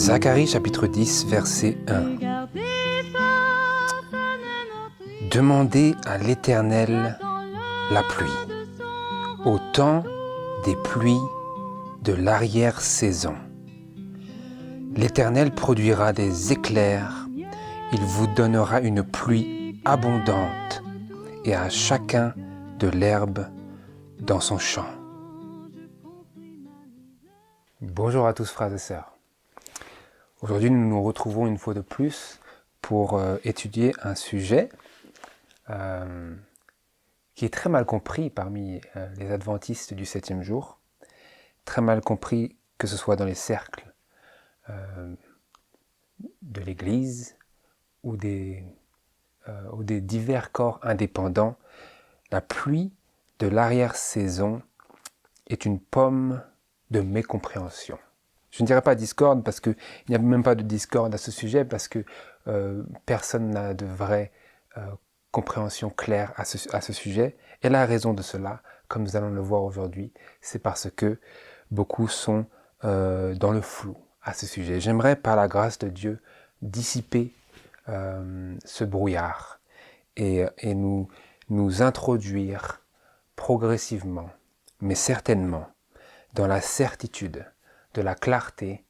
Zacharie chapitre 10, verset 1. Demandez à l'Éternel la pluie, au temps des pluies de l'arrière-saison. L'Éternel produira des éclairs, il vous donnera une pluie abondante et à chacun de l'herbe dans son champ. Bonjour à tous frères et sœurs. Aujourd'hui nous nous retrouvons une fois de plus pour étudier un sujet qui est très mal compris parmi les adventistes du 7e jour, très mal compris que ce soit dans les cercles de l'Église ou des divers corps indépendants. La pluie de l'arrière-saison est une pomme de mécompréhension. Je ne dirais pas discorde parce qu'il n'y a même pas de discorde à ce sujet, parce que personne n'a de vraie compréhension claire à ce sujet. Et la raison de cela, comme nous allons le voir aujourd'hui, c'est parce que beaucoup sont dans le flou à ce sujet. J'aimerais, par la grâce de Dieu, dissiper ce brouillard et nous introduire progressivement, mais certainement, dans la certitude de la clarté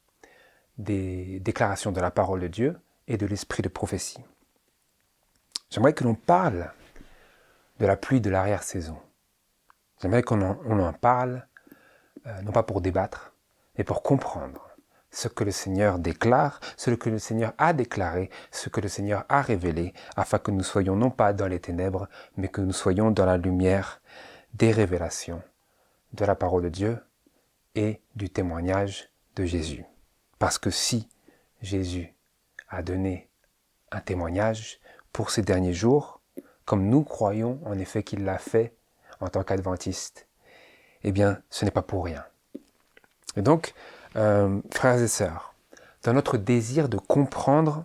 des déclarations de la parole de Dieu et de l'esprit de prophétie. J'aimerais que l'on parle de la pluie de l'arrière-saison. J'aimerais qu'on en parle, non pas pour débattre, mais pour comprendre ce que le Seigneur déclare, ce que le Seigneur a déclaré, ce que le Seigneur a révélé, afin que nous soyons non pas dans les ténèbres, mais que nous soyons dans la lumière des révélations de la parole de Dieu et du témoignage de Jésus. Parce que si Jésus a donné un témoignage pour ces derniers jours, comme nous croyons en effet qu'il l'a fait en tant qu'adventiste, eh bien ce n'est pas pour rien. Et donc, frères et sœurs, dans notre désir de comprendre,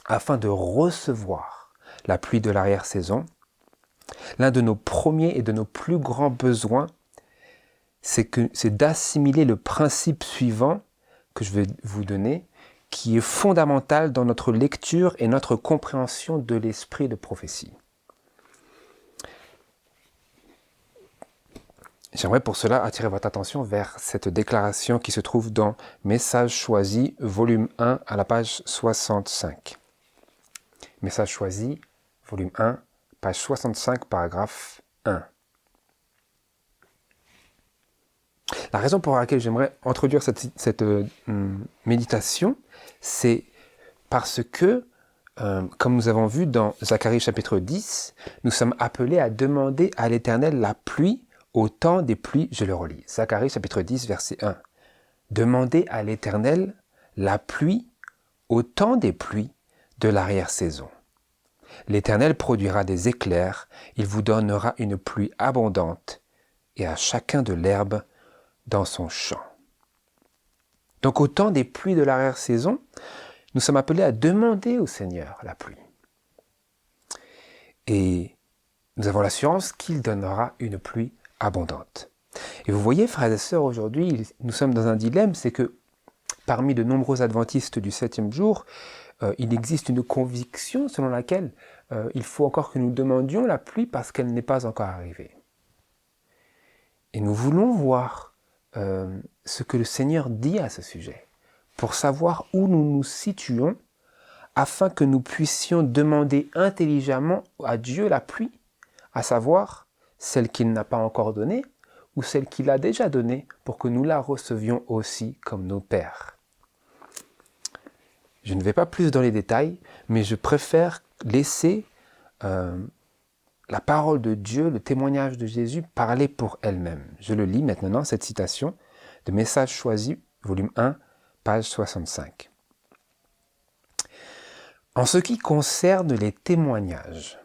afin de recevoir la pluie de l'arrière-saison, l'un de nos premiers et de nos plus grands besoins, c'est d'assimiler le principe suivant que je vais vous donner, qui est fondamental dans notre lecture et notre compréhension de l'esprit de prophétie. J'aimerais pour cela attirer votre attention vers cette déclaration qui se trouve dans Messages choisis, volume 1, à la page 65. Messages choisis, volume 1, page 65, paragraphe 1. La raison pour laquelle j'aimerais introduire cette méditation, c'est parce que, comme nous avons vu dans Zacharie chapitre 10, nous sommes appelés à demander à l'Éternel la pluie au temps des pluies. Je le relis. Zacharie chapitre 10, verset 1. Demandez à l'Éternel la pluie au temps des pluies de l'arrière-saison. L'Éternel produira des éclairs, il vous donnera une pluie abondante, et à chacun de l'herbe dans son champ. Donc au temps des pluies de l'arrière-saison, nous sommes appelés à demander au Seigneur la pluie. Et nous avons l'assurance qu'il donnera une pluie abondante. Et vous voyez, frères et sœurs, aujourd'hui, nous sommes dans un dilemme, c'est que parmi de nombreux adventistes du 7e jour, il existe une conviction selon laquelle il faut encore que nous demandions la pluie parce qu'elle n'est pas encore arrivée. Et nous voulons voir ce que le Seigneur dit à ce sujet, pour savoir où nous nous situons, afin que nous puissions demander intelligemment à Dieu la pluie, à savoir celle qu'il n'a pas encore donnée, ou celle qu'il a déjà donnée, pour que nous la recevions aussi comme nos pères. Je ne vais pas plus dans les détails, mais je préfère laisser la parole de Dieu, le témoignage de Jésus, parler pour elle-même. Je le lis maintenant, cette citation de Messages choisis, volume 1, page 65. En ce qui concerne les témoignages,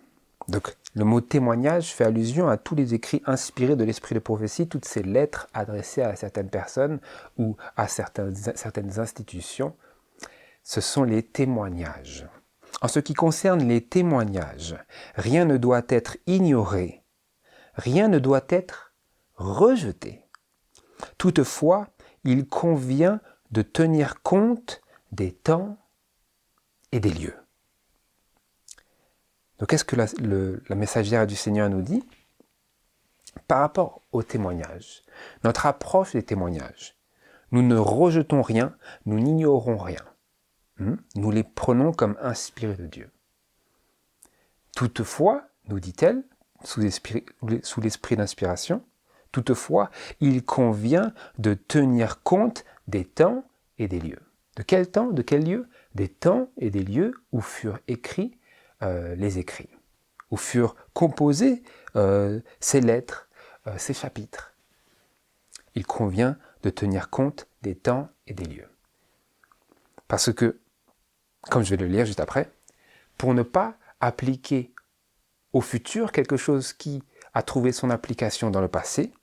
donc le mot témoignage fait allusion à tous les écrits inspirés de l'esprit de prophétie, toutes ces lettres adressées à certaines personnes ou à certaines institutions, ce sont les témoignages. En ce qui concerne les témoignages, rien ne doit être ignoré, rien ne doit être rejeté. Toutefois, il convient de tenir compte des temps et des lieux. Donc qu'est-ce que la messagère du Seigneur nous dit? Par rapport au témoignage, notre approche des témoignages, nous ne rejetons rien, nous n'ignorons rien. Nous les prenons comme inspirés de Dieu. Toutefois, nous dit-elle, sous l'esprit d'inspiration, toutefois, il convient de tenir compte des temps et des lieux. De quel temps, de quel lieu? Des temps et des lieux où furent écrits les écrits, où furent composés ces lettres, ces chapitres. Il convient de tenir compte des temps et des lieux. Parce que, comme je vais le lire juste après, pour ne pas appliquer au futur quelque chose qui a trouvé son application dans le passé,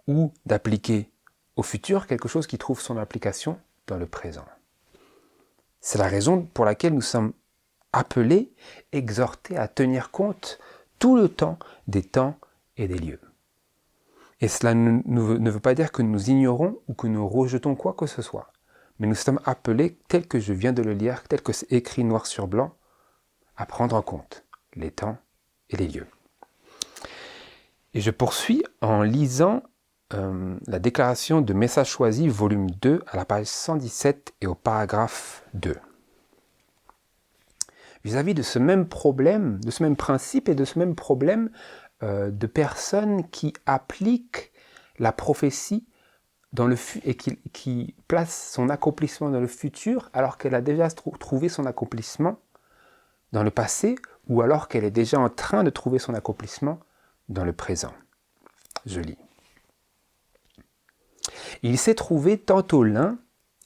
ou d'appliquer au futur quelque chose qui trouve son application dans le présent. C'est la raison pour laquelle nous sommes appelés, exhortés à tenir compte tout le temps des temps et des lieux. Et cela ne veut pas dire que nous ignorons ou que nous rejetons quoi que ce soit. Mais nous sommes appelés, tel que je viens de le lire, tel que c'est écrit noir sur blanc, à prendre en compte les temps et les lieux. Et je poursuis en lisant la déclaration de Messages choisis, volume 2, à la page 117 et au paragraphe 2. Vis-à-vis de ce même problème, de ce même principe et de ce même problème de personnes qui appliquent la prophétie dans le et qui place son accomplissement dans le futur alors qu'elle a déjà trouvé son accomplissement dans le passé ou alors qu'elle est déjà en train de trouver son accomplissement dans le présent. Je lis. Il s'est trouvé tantôt l'un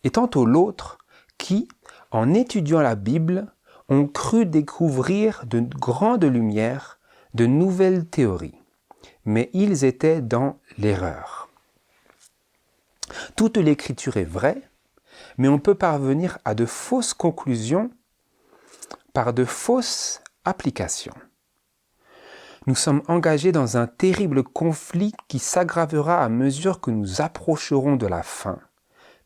et tantôt l'autre qui, en étudiant la Bible, ont cru découvrir de grandes lumières, de nouvelles théories. Mais ils étaient dans l'erreur. Toute l'écriture est vraie, mais on peut parvenir à de fausses conclusions par de fausses applications. Nous sommes engagés dans un terrible conflit qui s'aggravera à mesure que nous approcherons de la fin.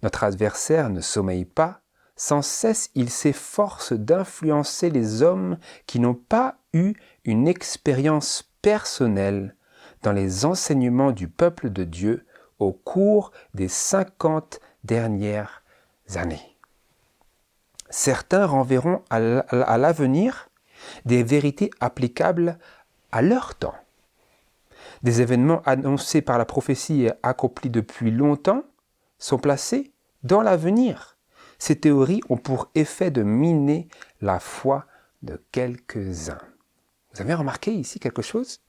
Notre adversaire ne sommeille pas, sans cesse il s'efforce d'influencer les hommes qui n'ont pas eu une expérience personnelle dans les enseignements du peuple de Dieu au cours des 50 dernières années. Certains renverront à l'avenir des vérités applicables à leur temps. Des événements annoncés par la prophétie et accomplis depuis longtemps sont placés dans l'avenir. Ces théories ont pour effet de miner la foi de quelques-uns. Vous avez remarqué ici quelque chose?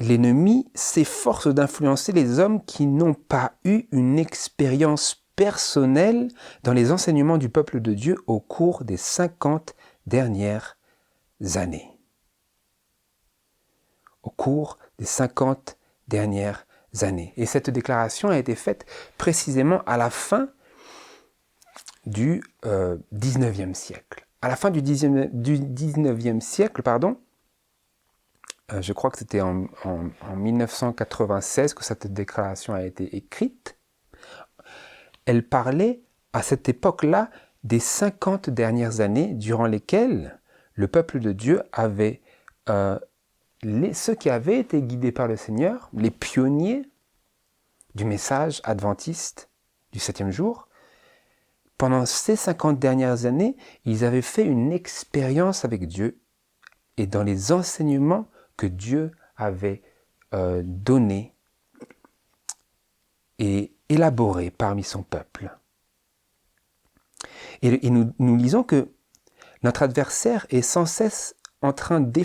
L'ennemi s'efforce d'influencer les hommes qui n'ont pas eu une expérience personnelle dans les enseignements du peuple de Dieu au cours des 50 dernières années. Au cours des 50 dernières années. Et cette déclaration a été faite précisément à la fin du 19e siècle. À la fin du 19e siècle, je crois que c'était en 1996 que cette déclaration a été écrite. Elle parlait à cette époque-là des 50 dernières années durant lesquelles le peuple de Dieu avait, ceux qui avaient été guidés par le Seigneur, les pionniers du message adventiste du 7e jour, pendant ces 50 dernières années, ils avaient fait une expérience avec Dieu et dans les enseignements que Dieu avait donnés et élaborés parmi son peuple. Et nous lisons que notre adversaire est sans cesse en train de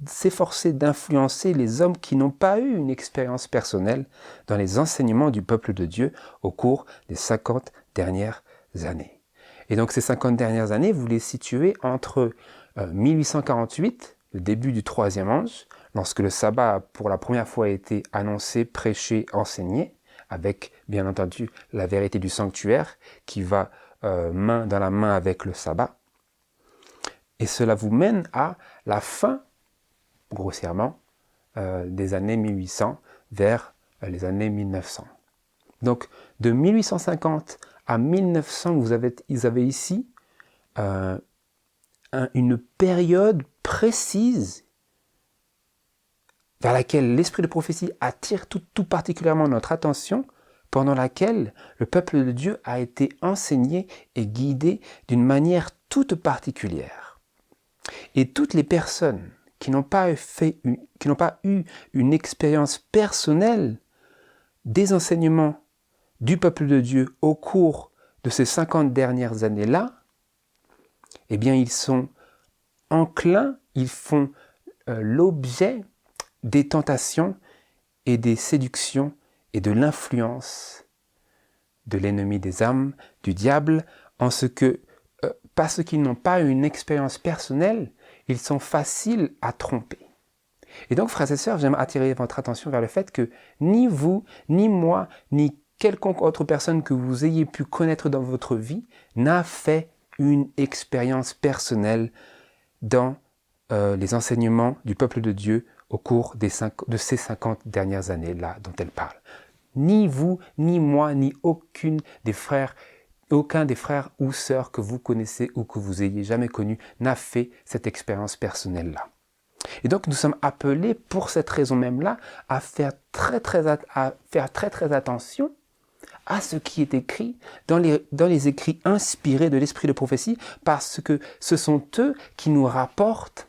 s'efforcer d'influencer les hommes qui n'ont pas eu une expérience personnelle dans les enseignements du peuple de Dieu au cours des 50 dernières années. Et donc ces 50 dernières années, vous les situez entre 1848, le début du troisième ange, lorsque le sabbat pour la première fois a été annoncé, prêché, enseigné, avec bien entendu la vérité du sanctuaire qui va main dans la main avec le sabbat. Et cela vous mène à la fin, grossièrement, des années 1800 vers les années 1900. Donc, de 1850 à 1900, vous avez ici une période précise vers laquelle l'esprit de prophétie attire tout particulièrement notre attention, pendant laquelle le peuple de Dieu a été enseigné et guidé d'une manière toute particulière. Et toutes les personnes qui n'ont pas eu une expérience personnelle des enseignements du peuple de Dieu au cours de ces 50 dernières années-là, eh bien ils sont enclins, ils font l'objet des tentations et des séductions et de l'influence de l'ennemi des âmes, du diable, en ce que, parce qu'ils n'ont pas une expérience personnelle, ils sont faciles à tromper. Et donc, frères et sœurs, j'aime attirer votre attention vers le fait que ni vous, ni moi, ni quelconque autre personne que vous ayez pu connaître dans votre vie n'a fait une expérience personnelle dans les enseignements du peuple de Dieu au cours de ces 50 dernières années-là dont elle parle. Ni vous, ni moi, ni aucun des frères ou sœurs que vous connaissez ou que vous ayez jamais connus n'a fait cette expérience personnelle-là. Et donc nous sommes appelés pour cette raison même-là à faire très attention à ce qui est écrit dans les écrits inspirés de l'esprit de prophétie, parce que ce sont eux qui nous rapportent,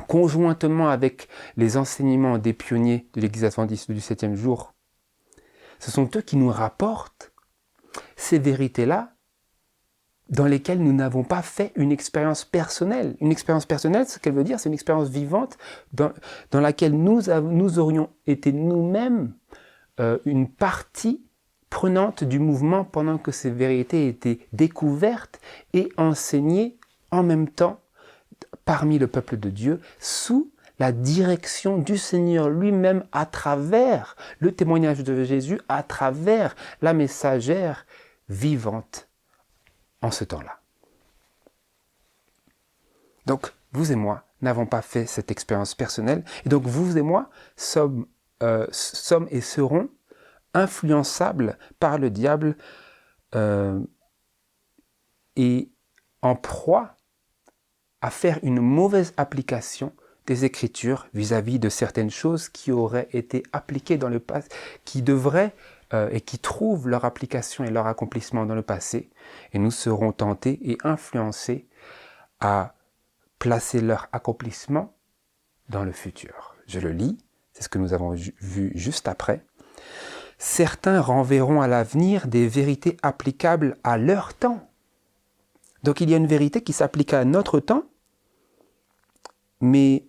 conjointement avec les enseignements des pionniers de l'Église adventiste du 7e jour, ce sont eux qui nous rapportent ces vérités-là dans lesquelles nous n'avons pas fait une expérience personnelle. Une expérience personnelle, ce qu'elle veut dire, c'est une expérience vivante dans laquelle nous aurions été nous-mêmes une partie prenante du mouvement pendant que ces vérités étaient découvertes et enseignées en même temps parmi le peuple de Dieu, sous la direction du Seigneur lui-même à travers le témoignage de Jésus, à travers la messagère vivante en ce temps-là. Donc, vous et moi n'avons pas fait cette expérience personnelle, et donc vous et moi sommes et serons influençables par le diable et en proie à faire une mauvaise application des Écritures vis-à-vis de certaines choses qui auraient été appliquées dans le passé, qui devraient et qui trouvent leur application et leur accomplissement dans le passé, et nous serons tentés et influencés à placer leur accomplissement dans le futur. Je le lis, c'est ce que nous avons vu juste après. Certains renverront à l'avenir des vérités applicables à leur temps. Donc il y a une vérité qui s'applique à notre temps, mais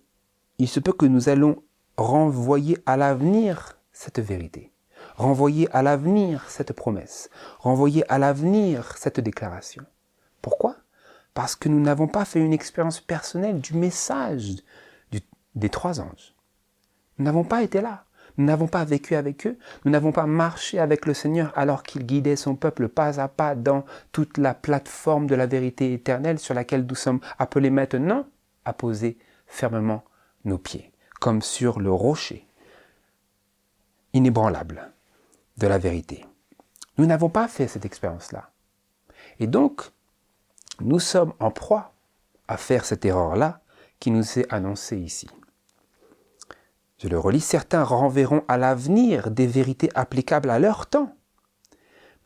il se peut que nous allons renvoyer à l'avenir cette vérité, renvoyer à l'avenir cette promesse, renvoyer à l'avenir cette déclaration. Pourquoi ? Parce que nous n'avons pas fait une expérience personnelle du message des 3 anges. Nous n'avons pas été là. Nous n'avons pas vécu avec eux, nous n'avons pas marché avec le Seigneur alors qu'il guidait son peuple pas à pas dans toute la plateforme de la vérité éternelle sur laquelle nous sommes appelés maintenant à poser fermement nos pieds, comme sur le rocher inébranlable de la vérité. Nous n'avons pas fait cette expérience-là. Et donc, nous sommes en proie à faire cette erreur-là qui nous est annoncée ici. Je le relis, certains renverront à l'avenir des vérités applicables à leur temps.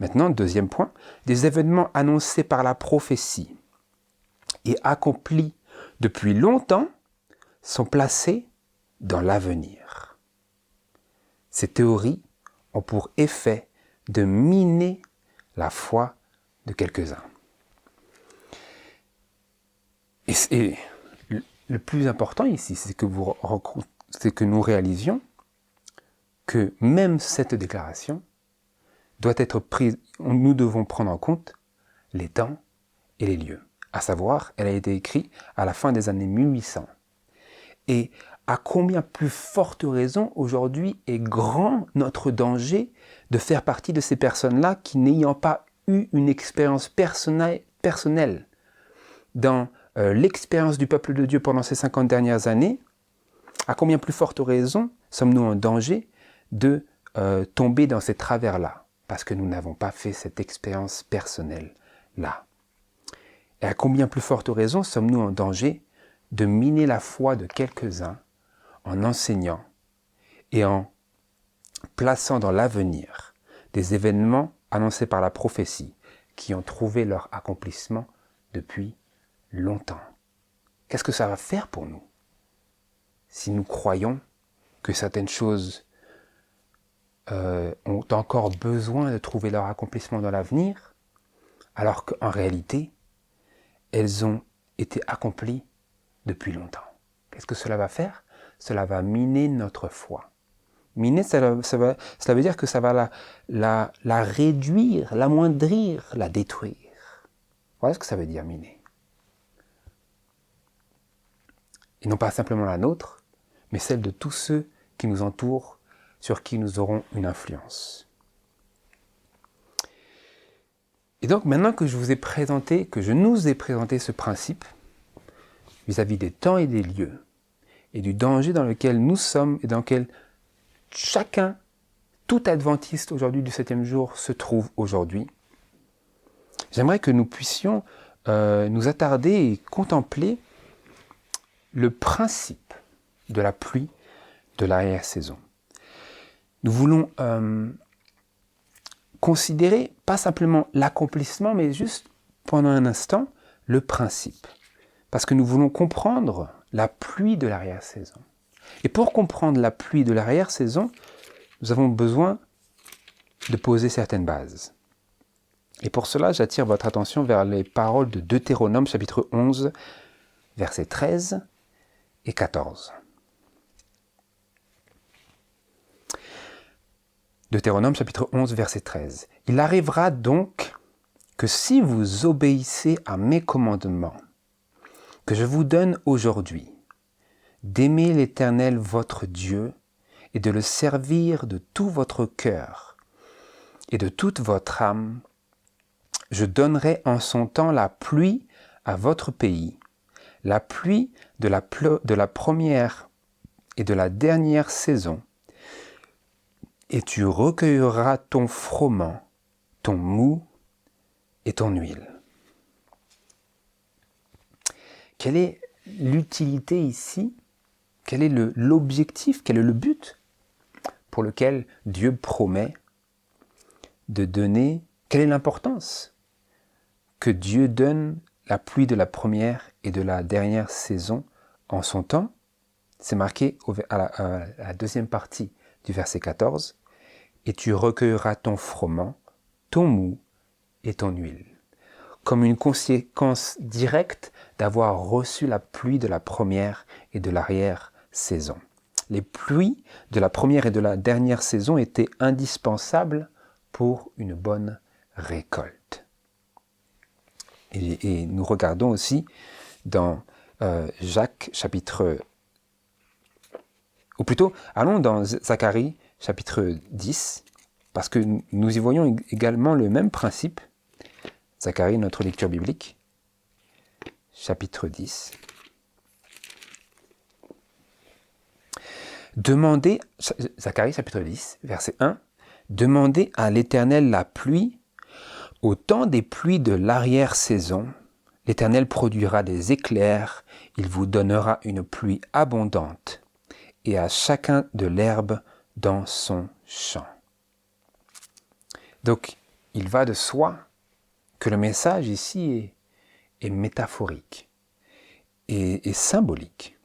Maintenant, deuxième point, des événements annoncés par la prophétie et accomplis depuis longtemps sont placés dans l'avenir. Ces théories ont pour effet de miner la foi de quelques-uns. Et le plus important ici, c'est que nous réalisions que même cette déclaration doit être prise, nous devons prendre en compte les temps et les lieux. À savoir, elle a été écrite à la fin des années 1800. Et à combien plus forte raison aujourd'hui est grand notre danger de faire partie de ces personnes-là qui, n'ayant pas eu une expérience personnelle dans l'expérience du peuple de Dieu pendant ces 50 dernières années, À combien plus forte raison sommes-nous en danger de tomber dans ces travers-là, parce que nous n'avons pas fait cette expérience personnelle-là. Et à combien plus forte raison sommes-nous en danger de miner la foi de quelques-uns en enseignant et en plaçant dans l'avenir des événements annoncés par la prophétie qui ont trouvé leur accomplissement depuis longtemps. Qu'est-ce que ça va faire pour nous si nous croyons que certaines choses ont encore besoin de trouver leur accomplissement dans l'avenir, alors qu'en réalité, elles ont été accomplies depuis longtemps? Qu'est-ce que cela va faire? Cela va miner notre foi. Miner, cela veut dire que ça va la réduire, l'amoindrir, la détruire. Voilà ce que ça veut dire miner. Et non pas simplement la nôtre, mais celle de tous ceux qui nous entourent, sur qui nous aurons une influence. Et donc maintenant que je nous ai présenté ce principe vis-à-vis des temps et des lieux et du danger dans lequel nous sommes et dans lequel chacun, tout adventiste aujourd'hui du 7e jour se trouve aujourd'hui, j'aimerais que nous puissions nous attarder et contempler le principe de la pluie de l'arrière-saison. Nous voulons considérer pas simplement l'accomplissement, mais juste pendant un instant le principe. Parce que nous voulons comprendre la pluie de l'arrière-saison. Et pour comprendre la pluie de l'arrière-saison, nous avons besoin de poser certaines bases. Et pour cela, j'attire votre attention vers les paroles de Deutéronome, chapitre 11, versets 13 et 14. Deutéronome chapitre 11, verset 13. « Il arrivera donc que si vous obéissez à mes commandements, que je vous donne aujourd'hui, d'aimer l'Éternel votre Dieu et de le servir de tout votre cœur et de toute votre âme, je donnerai en son temps la pluie à votre pays, la pluie de la première et de la dernière saison, et tu recueilleras ton froment, ton mou et ton huile. » Quelle est l'utilité ici? Quel est l'objectif? Quel est le but pour lequel Dieu promet de donner? Quelle est l'importance que Dieu donne la pluie de la première et de la dernière saison en son temps? C'est marqué à la deuxième partie du verset 14, « Et tu recueilleras ton froment, ton mou et ton huile. » Comme une conséquence directe d'avoir reçu la pluie de la première et de l'arrière-saison. Les pluies de la première et de la dernière saison étaient indispensables pour une bonne récolte. Et nous regardons aussi dans Jacques chapitre... Ou plutôt, allons dans Zacharie chapitre 10, parce que nous y voyons également le même principe. Zacharie, notre lecture biblique, chapitre 10. Zacharie chapitre 10, verset 1. « Demandez à l'Éternel la pluie, au temps des pluies de l'arrière-saison. L'Éternel produira des éclairs, il vous donnera une pluie abondante, et à chacun de l'herbe dans son champ. » Donc, il va de soi que le message ici est métaphorique et symbolique,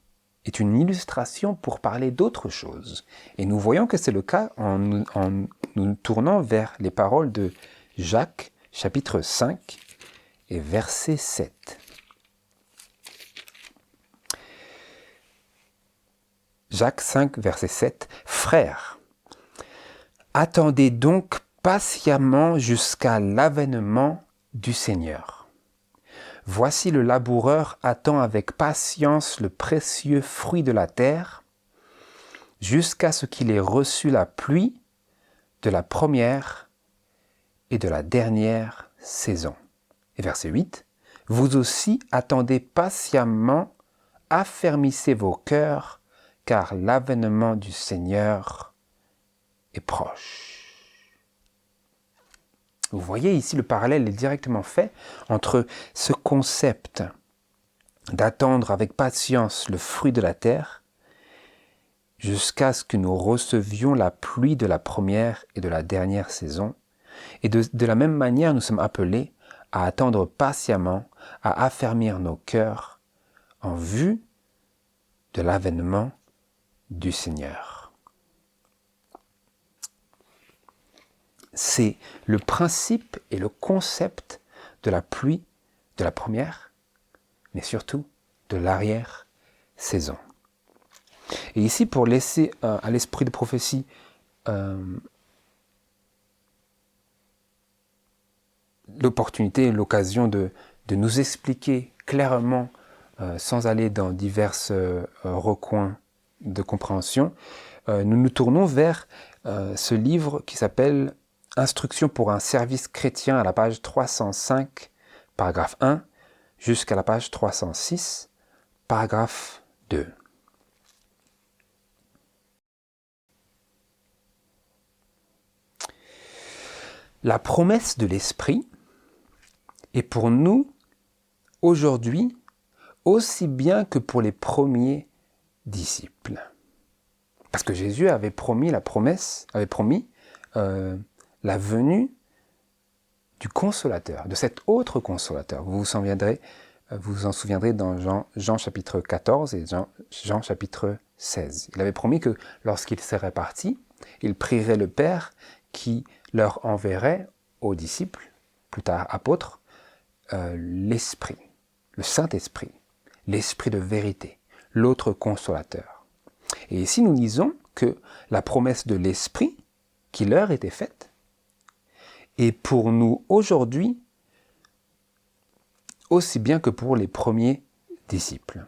est une illustration pour parler d'autre chose. Et nous voyons que c'est le cas en nous tournant vers les paroles de Jacques, chapitre 5 et verset 7. Jacques 5, verset 7. « Frères, attendez donc patiemment jusqu'à l'avènement du Seigneur. Voici le laboureur attend avec patience le précieux fruit de la terre, jusqu'à ce qu'il ait reçu la pluie de la première et de la dernière saison. » Et verset 8. « Vous aussi attendez patiemment, affermissez vos cœurs, car l'avènement du Seigneur est proche. Vous voyez ici, le parallèle est directement fait entre ce concept d'attendre avec patience le fruit de la terre jusqu'à ce que nous recevions la pluie de la première et de la dernière saison. Et de la même manière, nous sommes appelés à attendre patiemment, à affermir nos cœurs en vue de l'avènement du Seigneur. C'est le principe et le concept de la pluie de la première, mais surtout de l'arrière-saison. Et ici, pour laisser à l'esprit de prophétie l'opportunité et l'occasion de nous expliquer clairement, sans aller dans divers recoins de compréhension, nous nous tournons vers ce livre qui s'appelle « Instruction pour un service chrétien » à la page 305, paragraphe 1, jusqu'à la page 306, paragraphe 2. La promesse de l'Esprit est pour nous, aujourd'hui, aussi bien que pour les premiers disciples. Parce que Jésus avait promis la venue du Consolateur, de cet autre Consolateur. Vous vous en souviendrez dans Jean chapitre 14 et Jean chapitre 16. Il avait promis que lorsqu'il serait parti, il prierait le Père qui leur enverrait aux disciples, plus tard apôtres, l'Esprit, le Saint-Esprit, l'Esprit de vérité, l'autre Consolateur. Et ici nous lisons que la promesse de l'Esprit qui leur était faite est pour nous aujourd'hui aussi bien que pour les premiers disciples.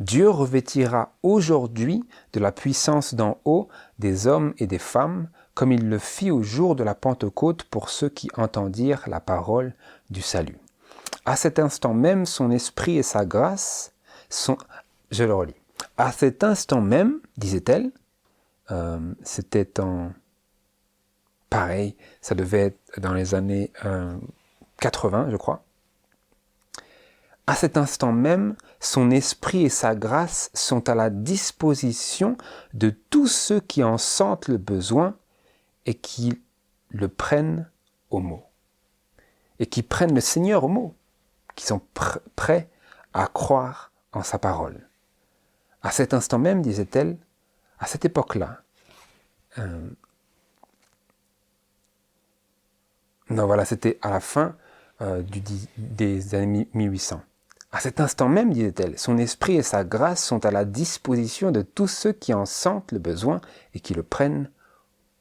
Dieu revêtira aujourd'hui de la puissance d'en haut des hommes et des femmes, comme il le fit au jour de la Pentecôte pour ceux qui entendirent la parole du salut. À cet instant même, son esprit et sa grâce sont... Je le relis. À cet instant même, disait-elle, c'était en... Pareil, ça devait être dans les années 80, je crois. À cet instant même, son esprit et sa grâce sont à la disposition de tous ceux qui en sentent le besoin et qui le prennent au mot. Et qui prennent le Seigneur au mot, qui sont prêts à croire en sa parole. À cet instant même, disait-elle, à cette époque-là, c'était à la fin des années 1800. À cet instant même, disait-elle, son esprit et sa grâce sont à la disposition de tous ceux qui en sentent le besoin et qui le prennent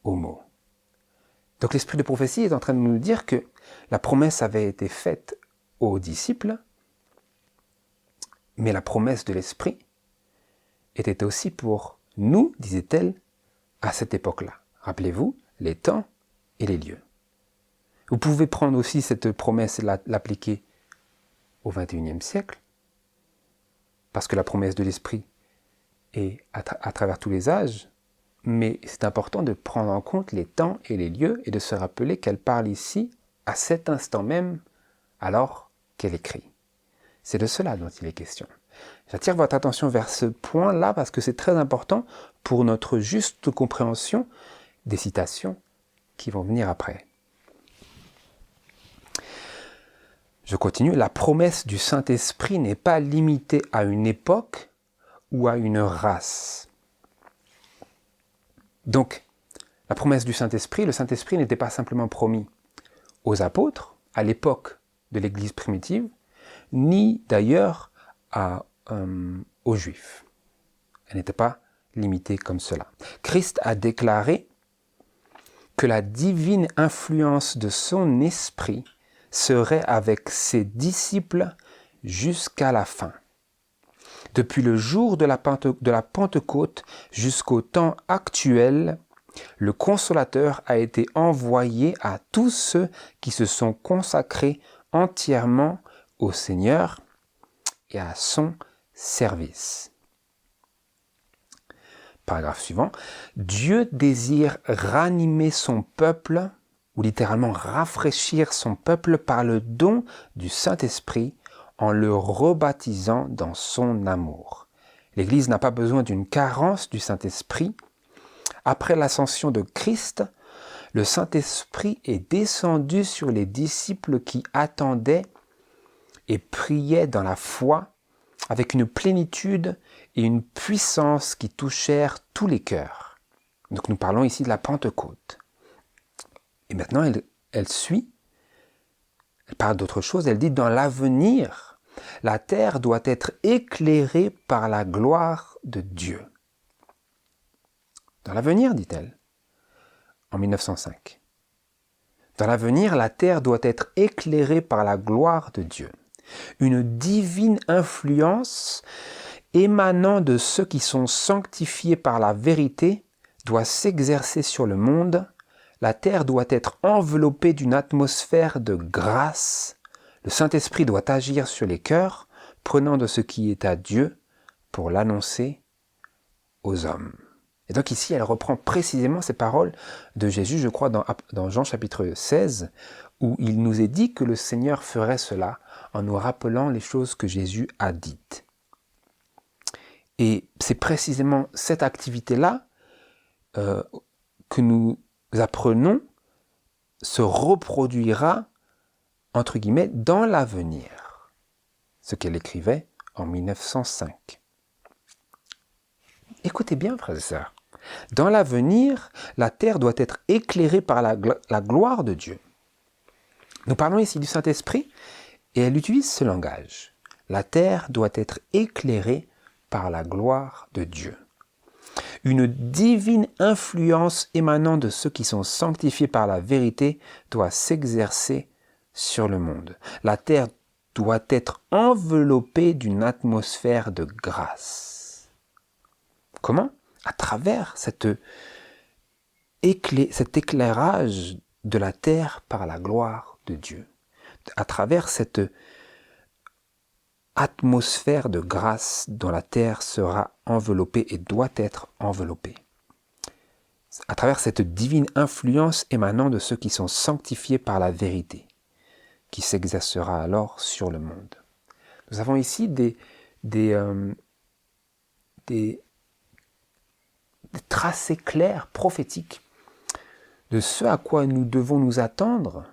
au mot. Donc l'esprit de prophétie est en train de nous dire que la promesse avait été faite aux disciples, mais la promesse de l'esprit était aussi pour nous, disait-elle, à cette époque-là. Rappelez-vous, les temps et les lieux. Vous pouvez prendre aussi cette promesse et l'appliquer au XXIe siècle, parce que la promesse de l'Esprit est à travers tous les âges, mais c'est important de prendre en compte les temps et les lieux et de se rappeler qu'elle parle ici, à cet instant même, alors qu'elle écrit. C'est de cela dont il est question. J'attire votre attention vers ce point-là parce que c'est très important pour notre juste compréhension des citations qui vont venir après. Je continue. La promesse du Saint-Esprit n'est pas limitée à une époque ou à une race. Donc, la promesse du Saint-Esprit, le Saint-Esprit n'était pas simplement promis aux apôtres, à l'époque de l'Église primitive, ni d'ailleurs aux Juifs. Elle n'était pas limitée comme cela. Christ a déclaré que la divine influence de son esprit serait avec ses disciples jusqu'à la fin. Depuis le jour de la Pentecôte jusqu'au temps actuel, le Consolateur a été envoyé à tous ceux qui se sont consacrés entièrement au Seigneur et à son service. Paragraphe suivant. Dieu désire ranimer son peuple, ou littéralement rafraîchir son peuple par le don du Saint-Esprit en le rebaptisant dans son amour. L'Église n'a pas besoin d'une carence du Saint-Esprit. Après l'ascension de Christ, le Saint-Esprit est descendu sur les disciples qui attendaient et priaient dans la foi avec une plénitude et une puissance qui touchèrent tous les cœurs. Donc nous parlons ici de la Pentecôte. Et maintenant, elle suit, elle parle d'autre chose, elle dit « Dans l'avenir, la terre doit être éclairée par la gloire de Dieu. » Dans l'avenir, dit-elle, en 1905. Dans l'avenir, la terre doit être éclairée par la gloire de Dieu. Une divine influence émanant de ceux qui sont sanctifiés par la vérité doit s'exercer sur le monde. La terre doit être enveloppée d'une atmosphère de grâce. Le Saint-Esprit doit agir sur les cœurs, prenant de ce qui est à Dieu pour l'annoncer aux hommes. Et donc ici, elle reprend précisément ces paroles de Jésus, je crois, dans Jean chapitre 16, où il nous est dit que le Seigneur ferait cela en nous rappelant les choses que Jésus a dites. Et c'est précisément cette activité-là que nous apprenons se reproduira, entre guillemets, dans l'avenir. Ce qu'elle écrivait en 1905. Écoutez bien, frères et sœurs. Dans l'avenir, la terre doit être éclairée par la gloire de Dieu. Nous parlons ici du Saint-Esprit et elle utilise ce langage. La terre doit être éclairée par la gloire de Dieu. Une divine influence émanant de ceux qui sont sanctifiés par la vérité doit s'exercer sur le monde. La terre doit être enveloppée d'une atmosphère de grâce. Comment ? À travers cet éclairage de la terre par la gloire de Dieu. À travers cette atmosphère de grâce dont la terre sera enveloppée et doit être enveloppée. À travers cette divine influence émanant de ceux qui sont sanctifiés par la vérité, qui s'exercera alors sur le monde. Nous avons ici des tracés clairs, prophétiques, de ce à quoi nous devons nous attendre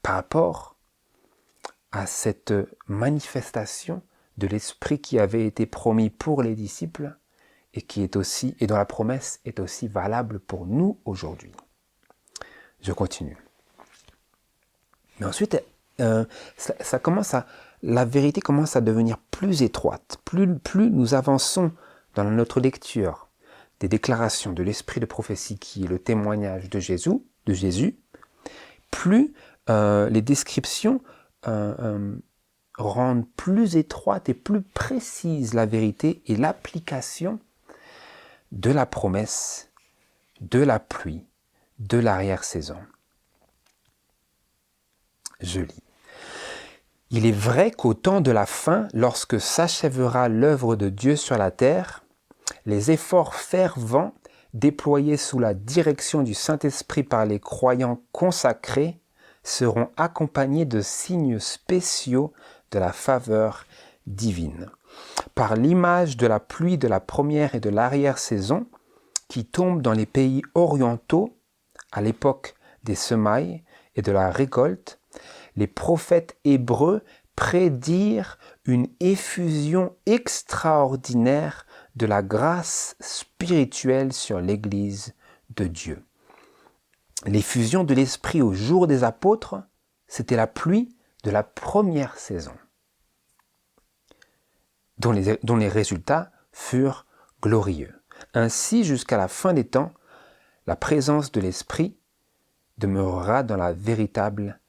par rapport à cette manifestation de l'Esprit qui avait été promis pour les disciples et dont la promesse est aussi valable pour nous aujourd'hui. Je continue. Mais ensuite, la vérité commence à devenir plus étroite. Plus nous avançons dans notre lecture des déclarations de l'Esprit de prophétie qui est le témoignage de Jésus, plus les descriptions rendent plus étroite et plus précise la vérité et l'application de la promesse, de la pluie, de l'arrière-saison. Je lis. Il est vrai qu'au temps de la fin, lorsque s'achèvera l'œuvre de Dieu sur la terre, les efforts fervents déployés sous la direction du Saint-Esprit par les croyants consacrés seront accompagnés de signes spéciaux de la faveur divine. Par l'image de la pluie de la première et de l'arrière-saison qui tombe dans les pays orientaux à l'époque des semailles et de la récolte, les prophètes hébreux prédirent une effusion extraordinaire de la grâce spirituelle sur l'Église de Dieu. L'effusion de l'Esprit au jour des apôtres, c'était la pluie de la première saison, dont les résultats furent glorieux. Ainsi, jusqu'à la fin des temps, la présence de l'Esprit demeurera dans la véritable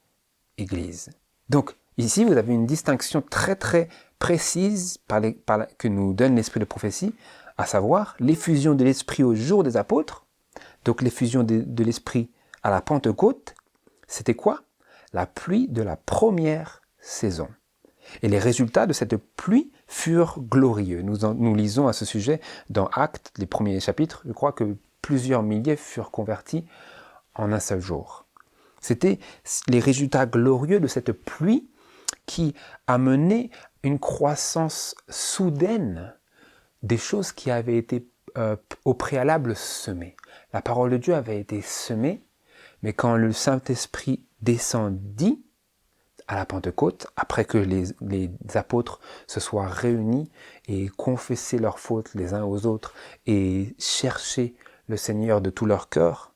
Église. Donc, ici, vous avez une distinction très très précise que nous donne l'Esprit de prophétie, à savoir l'effusion de l'Esprit au jour des apôtres. Donc, l'effusion de l'Esprit à la Pentecôte, c'était quoi ? La pluie de la première saison. Et les résultats de cette pluie furent glorieux. Nous lisons à ce sujet dans Actes, les premiers chapitres, je crois que plusieurs milliers furent convertis en un seul jour. C'était les résultats glorieux de cette pluie qui a mené une croissance soudaine des choses qui avaient été au préalable semées. La parole de Dieu avait été semée, mais quand le Saint-Esprit descendit à la Pentecôte, après que les apôtres se soient réunis et confessé leurs fautes les uns aux autres et cherché le Seigneur de tout leur cœur,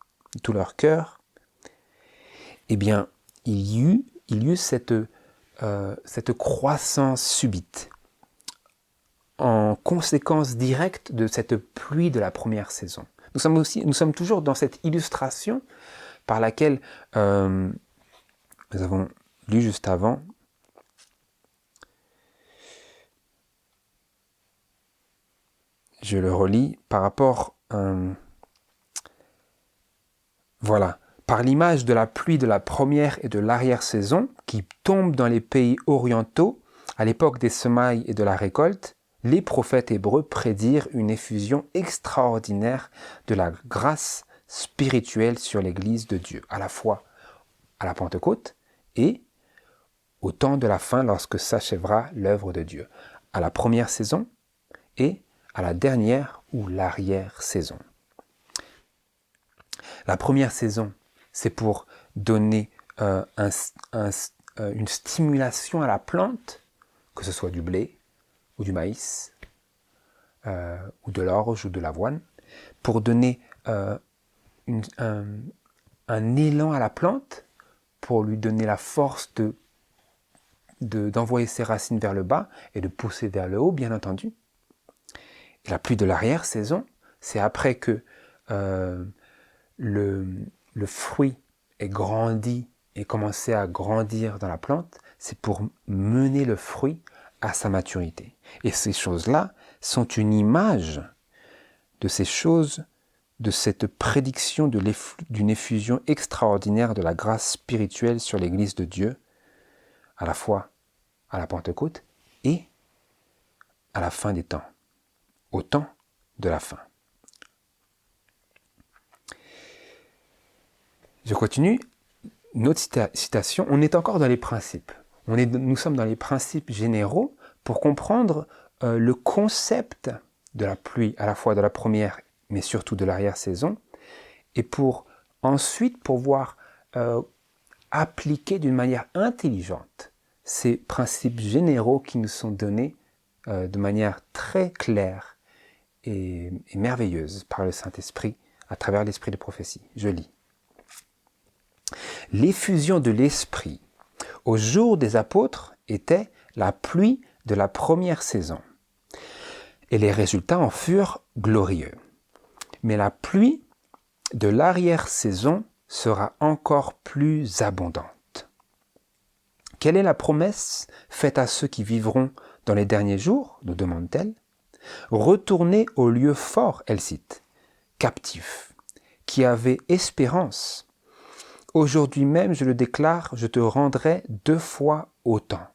eh bien, il y eut cette croissance subite en conséquence directe de cette pluie de la première saison. Nous sommes toujours dans cette illustration par laquelle nous avons lu juste avant. Je le relis par rapport voilà, par l'image de la pluie de la première et de l'arrière-saison qui tombe dans les pays orientaux à l'époque des semailles et de la récolte, les prophètes hébreux prédirent une effusion extraordinaire de la grâce spirituelle sur l'Église de Dieu, à la fois à la Pentecôte et au temps de la fin lorsque s'achèvera l'œuvre de Dieu, à la première saison et à la dernière ou l'arrière-saison. La première saison, c'est pour donner une stimulation à la plante, que ce soit du blé ou du maïs, ou de l'orge ou de l'avoine, pour donner un élan à la plante, pour lui donner la force d'envoyer ses racines vers le bas et de pousser vers le haut, bien entendu. Et la pluie de l'arrière-saison, c'est après que le fruit ait grandi et commencé à grandir dans la plante, c'est pour mener le fruit à sa maturité. Et ces choses-là sont une image de ces choses, de cette prédiction d'une effusion extraordinaire de la grâce spirituelle sur l'Église de Dieu, à la fois à la Pentecôte et à la fin des temps, au temps de la fin. Je continue. Une autre citation, on est encore dans les principes. Nous sommes dans les principes généraux pour comprendre le concept de la pluie, à la fois de la première, mais surtout de l'arrière-saison, et pour ensuite pouvoir appliquer d'une manière intelligente ces principes généraux qui nous sont donnés de manière très claire et merveilleuse par le Saint-Esprit à travers l'esprit de prophétie. Je lis. L'effusion de l'Esprit au jour des apôtres était la pluie de la première saison, et les résultats en furent glorieux. Mais la pluie de l'arrière-saison sera encore plus abondante. Quelle est la promesse faite à ceux qui vivront dans les derniers jours, nous demande-t-elle. Retournez au lieu fort, elle cite, captif, qui avait espérance. Aujourd'hui même, je le déclare, je te rendrai 2 fois autant.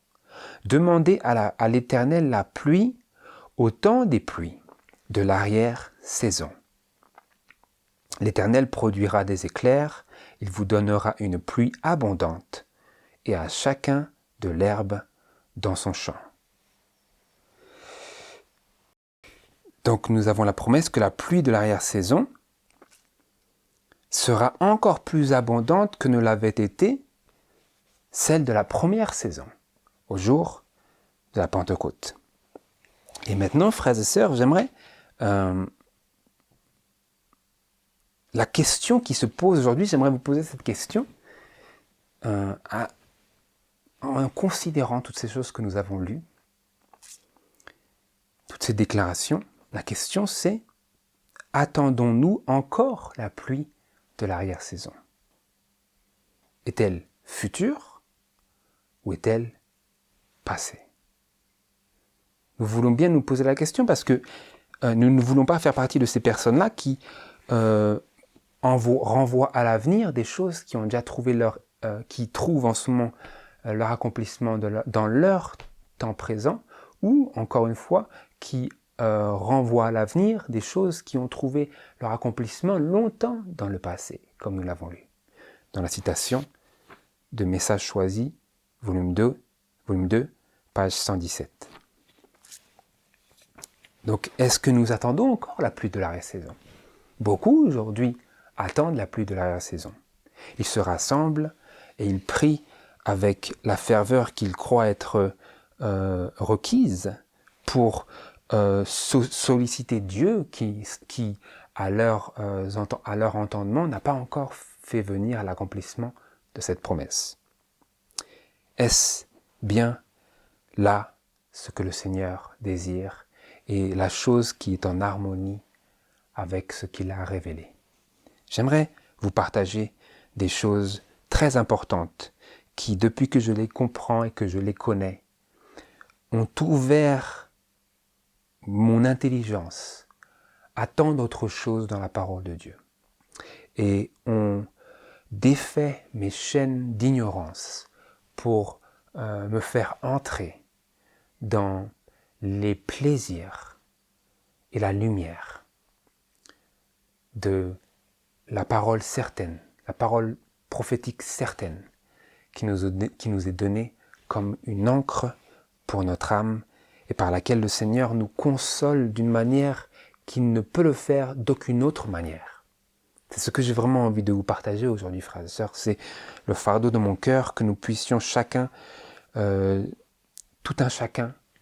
Demandez à l'Éternel la pluie au temps des pluies de l'arrière-saison. L'Éternel produira des éclairs, il vous donnera une pluie abondante, et à chacun de l'herbe dans son champ. Donc nous avons la promesse que la pluie de l'arrière-saison sera encore plus abondante que ne l'avait été celle de la première saison, au jour de la Pentecôte. Et maintenant, frères et sœurs, j'aimerais la question qui se pose aujourd'hui, j'aimerais vous poser cette question en considérant toutes ces choses que nous avons lues, toutes ces déclarations. La question c'est, attendons-nous encore la pluie de l'arrière-saison? Est-elle future ou est-elle passée? Nous voulons bien nous poser la question parce que nous ne voulons pas faire partie de ces personnes-là qui renvoient à l'avenir des choses qui ont déjà trouvé qui trouvent en ce moment leur accomplissement dans leur temps présent, ou, encore une fois, qui renvoient à l'avenir des choses qui ont trouvé leur accomplissement longtemps dans le passé, comme nous l'avons lu. Dans la citation de Messages choisis, volume 2, page 117. Donc, est-ce que nous attendons encore la pluie de l'arrière-saison? Beaucoup, aujourd'hui, attendent la pluie de l'arrière-saison. Ils se rassemblent et ils prient avec la ferveur qu'ils croient être requise pour solliciter Dieu qui à leur entendement, n'a pas encore fait venir à l'accomplissement de cette promesse. Est-ce bien là ce que le Seigneur désire et la chose qui est en harmonie avec ce qu'il a révélé? J'aimerais vous partager des choses très importantes qui, depuis que je les comprends et que je les connais, ont ouvert mon intelligence à tant d'autres choses dans la parole de Dieu et ont défait mes chaînes d'ignorance pour me faire entrer dans les plaisirs et la lumière de la parole certaine, la parole prophétique certaine qui nous est donnée comme une encre pour notre âme et par laquelle le Seigneur nous console d'une manière qu'il ne peut le faire d'aucune autre manière. C'est ce que j'ai vraiment envie de vous partager aujourd'hui, frères et sœurs. C'est le fardeau de mon cœur que nous puissions chacun,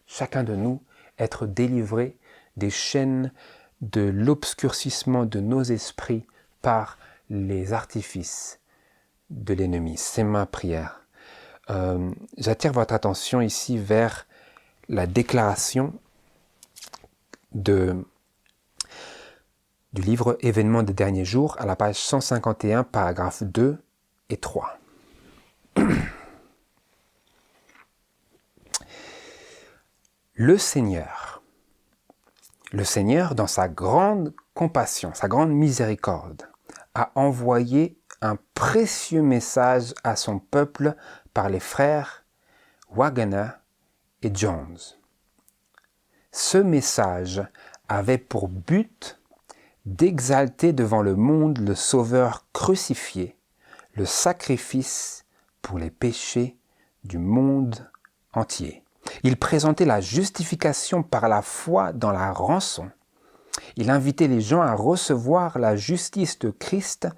chacun de nous, être délivrés des chaînes de l'obscurcissement de nos esprits par les artifices de l'ennemi. C'est ma prière. J'attire votre attention ici vers la déclaration du livre Événements des derniers jours, à la page 151, paragraphes 2 et 3. Le Seigneur, dans sa grande compassion, sa grande miséricorde, a envoyé un précieux message à son peuple par les frères Waggoner et Jones. Ce message avait pour but d'exalter devant le monde le Sauveur crucifié, le sacrifice pour les péchés du monde entier. Il présentait la justification par la foi dans la rançon. Il invitait les gens à recevoir la justice de Christ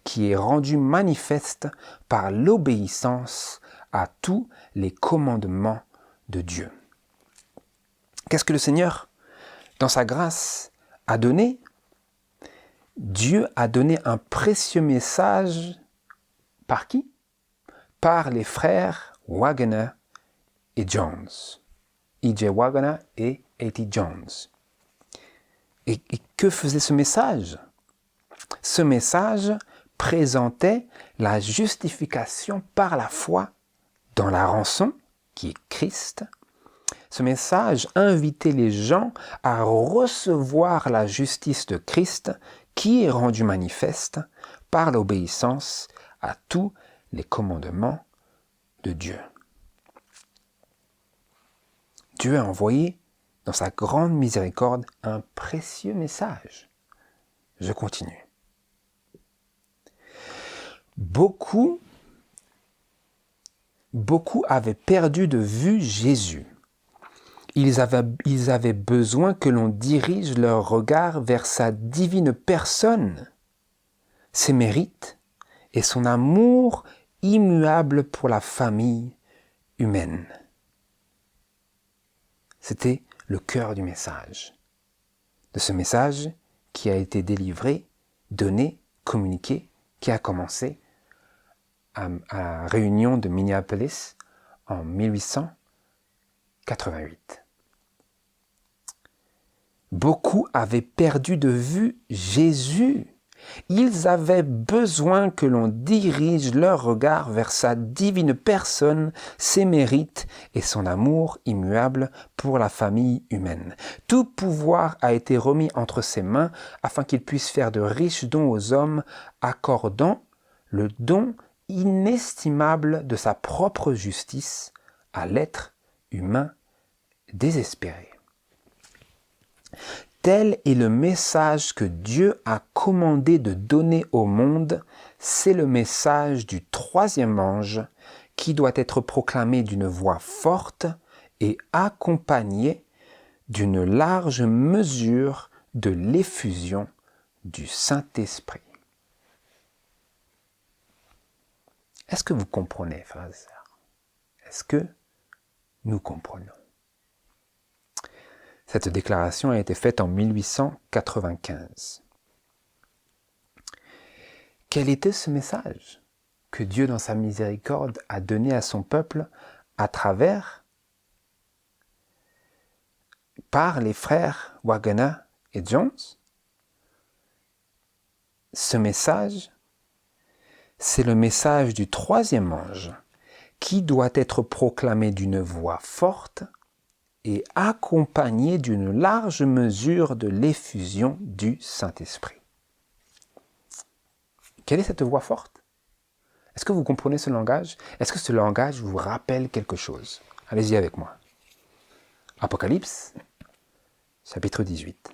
qui est rendue manifeste par l'obéissance à tous les commandements de Dieu. Qu'est-ce que le Seigneur, dans sa grâce, a donné? Dieu a donné un précieux message par qui? Par les frères Waggoner et Jones. E.J. Waggoner et A.T. Jones. Et que faisait ce message? Ce message présentait la justification par la foi dans la rançon, qui est Christ. Ce message invitait les gens à recevoir la justice de Christ qui est rendue manifeste par l'obéissance à tous les commandements de Dieu. Dieu a envoyé dans sa grande miséricorde un précieux message. Je continue. Beaucoup avaient perdu de vue Jésus. Ils avaient besoin que l'on dirige leur regard vers sa divine personne, ses mérites et son amour immuable pour la famille humaine. C'était le cœur du message. De ce message qui a été délivré, donné, communiqué, qui a commencé à la réunion de Minneapolis en 1888. Beaucoup avaient perdu de vue Jésus. Ils avaient besoin que l'on dirige leur regard vers sa divine personne, ses mérites et son amour immuable pour la famille humaine. Tout pouvoir a été remis entre ses mains afin qu'il puisse faire de riches dons aux hommes, accordant le don inestimable de sa propre justice à l'être humain désespéré. Tel est le message que Dieu a commandé de donner au monde. C'est le message du troisième ange qui doit être proclamé d'une voix forte et accompagné d'une large mesure de l'effusion du Saint-Esprit. Est-ce que vous comprenez, frères et sœurs? Est-ce que nous comprenons? Cette déclaration a été faite en 1895. Quel était ce message que Dieu, dans sa miséricorde, a donné à son peuple par les frères Wagner et Jones? Ce message, c'est le message du troisième ange qui doit être proclamé d'une voix forte et accompagné d'une large mesure de l'effusion du Saint-Esprit. Quelle est cette voix forte? Est-ce que vous comprenez ce langage? Est-ce que ce langage vous rappelle quelque chose? Allez-y avec moi. Apocalypse, chapitre 18.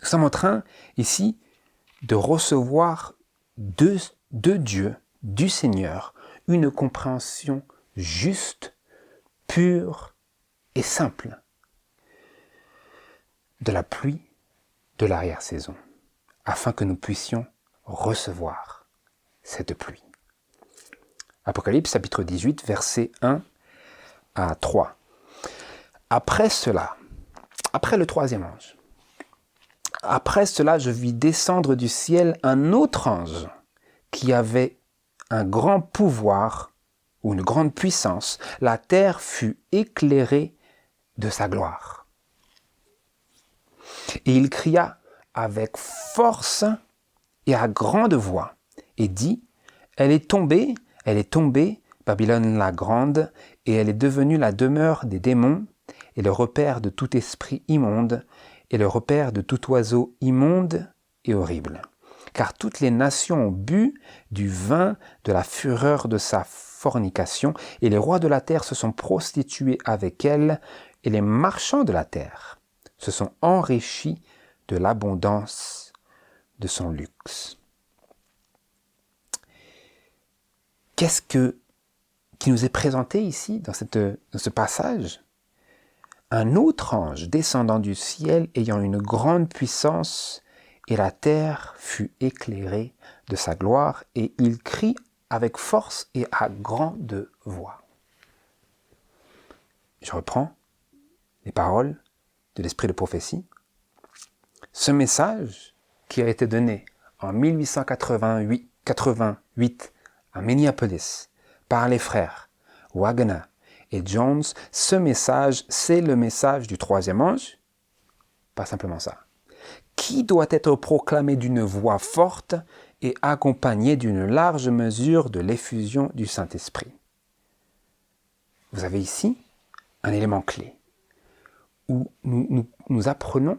Nous sommes en train, ici, de recevoir de Dieu, du Seigneur, une compréhension juste, pure et simple de la pluie de l'arrière-saison, afin que nous puissions recevoir cette pluie. Apocalypse chapitre 18, versets 1 à 3. Après cela, après le troisième ange, après cela, je vis descendre du ciel un autre ange qui avait un grand pouvoir ou une grande puissance. La terre fut éclairée de sa gloire. Et il cria avec force et à grande voix et dit, elle est tombée, Babylone la grande, et elle est devenue la demeure des démons et le repère de tout esprit immonde et le repère de tout oiseau immonde et horrible. Car toutes les nations ont bu du vin de la fureur de sa fornication, et les rois de la terre se sont prostitués avec elle, et les marchands de la terre se sont enrichis de l'abondance de son luxe. Qu'est-ce qui nous est présenté ici, dans ce passage? Un autre ange descendant du ciel ayant une grande puissance, et la terre fut éclairée de sa gloire, et il crie avec force et à grande voix. Je reprends les paroles de l'esprit de prophétie. Ce message qui a été donné en 1888 à Minneapolis par les frères Wagner et Jones, ce message, c'est le message du troisième ange, pas simplement ça, qui doit être proclamé d'une voix forte et accompagné d'une large mesure de l'effusion du Saint-Esprit. Vous avez ici un élément clé où nous apprenons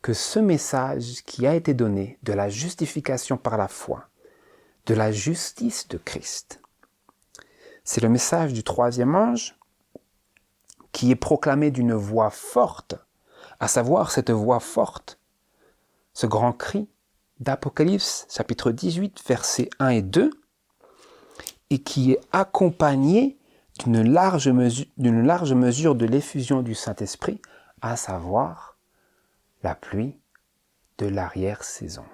que ce message qui a été donné de la justification par la foi, de la justice de Christ, c'est le message du troisième ange qui est proclamé d'une voix forte, à savoir cette voix forte, ce grand cri d'Apocalypse, chapitre 18, versets 1 et 2, et qui est accompagné d'une large mesure de l'effusion du Saint-Esprit, à savoir la pluie de l'arrière-saison.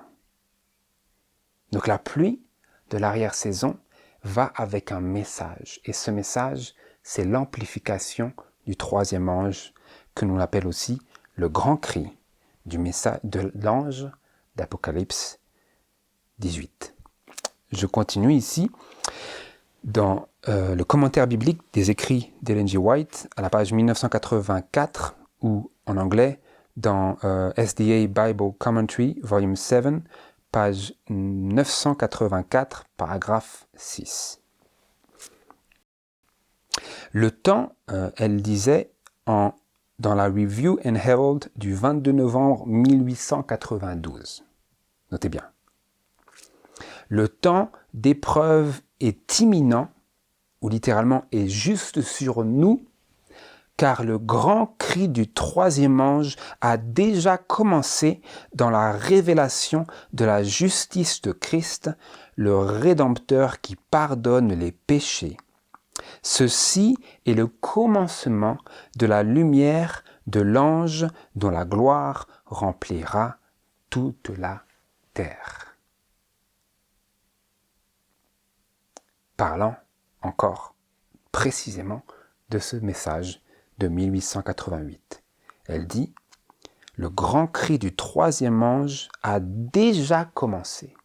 Donc la pluie de l'arrière-saison va avec un message, et ce message, c'est l'amplification du troisième ange, que l'on appelle aussi le grand cri de l'ange d'Apocalypse 18. Je continue ici dans le commentaire biblique des écrits d'Ellen G. White à la page 1984, ou en anglais dans SDA Bible Commentary, volume 7, page 984, paragraphe 6. Le temps, elle disait, dans la Review and Herald du 22 novembre 1892. Notez bien. Le temps d'épreuve est imminent ou littéralement est juste sur nous, car le grand cri du troisième ange a déjà commencé dans la révélation de la justice de Christ, le Rédempteur qui pardonne les péchés. Ceci est le commencement de la lumière de l'ange dont la gloire remplira toute la terre. Parlant encore précisément de ce message de 1888. Elle dit « Le grand cri du troisième ange a déjà commencé. »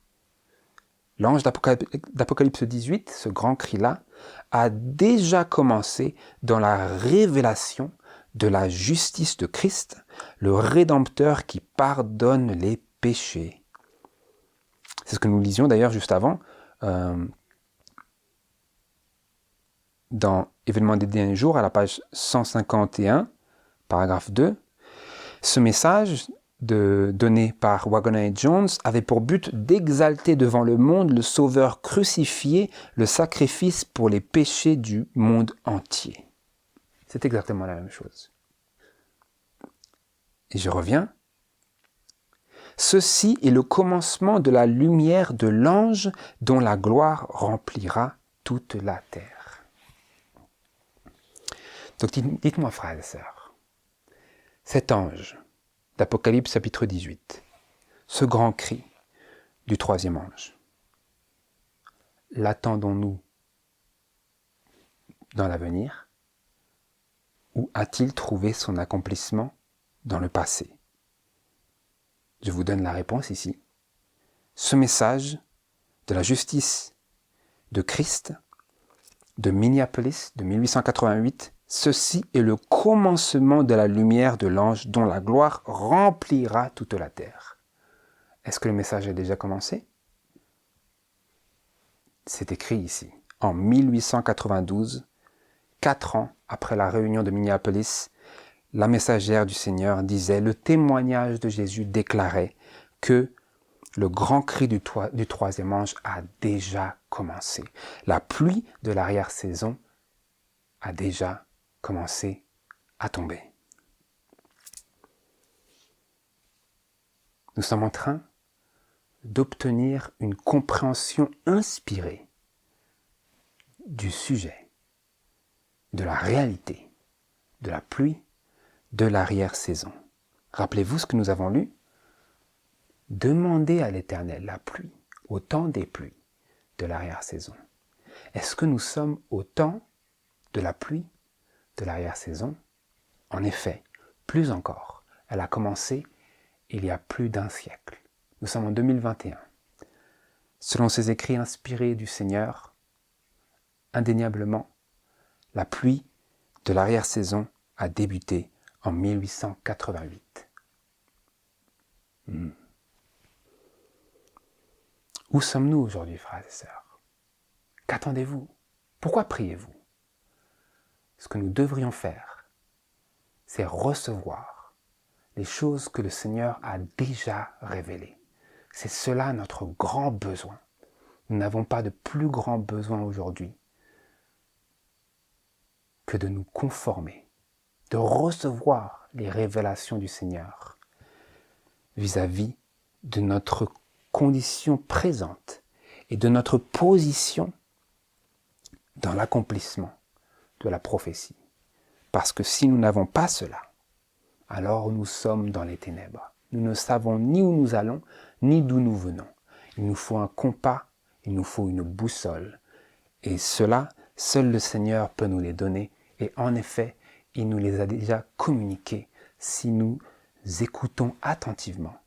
L'ange d'Apocalypse 18, ce grand cri-là, a déjà commencé dans la révélation de la justice de Christ, le Rédempteur qui pardonne les péchés. C'est ce que nous lisions d'ailleurs juste avant, dans Événements des derniers jours, à la page 151, paragraphe 2. Ce message donné par Waggoner et Jones avait pour but d'exalter devant le monde le Sauveur crucifié, le sacrifice pour les péchés du monde entier. C'est exactement la même chose. Et je reviens. Ceci est le commencement de la lumière de l'ange dont la gloire remplira toute la terre. Donc dites-moi, frères et sœurs, cet ange d'Apocalypse chapitre 18, ce grand cri du troisième ange, l'attendons-nous dans l'avenir ou a-t-il trouvé son accomplissement dans le passé? Je vous donne la réponse ici. Ce message de la justice de Christ de Minneapolis de 1888, ceci est le commencement de la lumière de l'ange dont la gloire remplira toute la terre. Est-ce que le message a déjà commencé? C'est écrit ici, en 1892, 4 ans après la réunion de Minneapolis, la messagère du Seigneur disait, le témoignage de Jésus déclarait que le grand cri du troisième ange a déjà commencé. La pluie de l'arrière-saison a déjà commencé à tomber. Nous sommes en train d'obtenir une compréhension inspirée du sujet, de la réalité, de la pluie, de l'arrière-saison. Rappelez-vous ce que nous avons lu? Demandez à l'Éternel la pluie, au temps des pluies de l'arrière-saison. Est-ce que nous sommes au temps de la pluie de l'arrière-saison? En effet, plus encore. Elle a commencé il y a plus d'un siècle. Nous sommes en 2021. Selon ces écrits inspirés du Seigneur, indéniablement, la pluie de l'arrière-saison a débuté en 1888. Où sommes-nous aujourd'hui, frères et sœurs? Qu'attendez-vous? Pourquoi priez-vous? Ce que nous devrions faire, c'est recevoir les choses que le Seigneur a déjà révélées. C'est cela notre grand besoin. Nous n'avons pas de plus grand besoin aujourd'hui que de nous conformer, de recevoir les révélations du Seigneur vis-à-vis de notre condition présente et de notre position dans l'accomplissement de la prophétie. Parce que si nous n'avons pas cela, alors nous sommes dans les ténèbres. Nous ne savons ni où nous allons, ni d'où nous venons. Il nous faut un compas, il nous faut une boussole. Et cela, seul le Seigneur peut nous les donner. Et en effet, il nous les a déjà communiqués si nous écoutons attentivement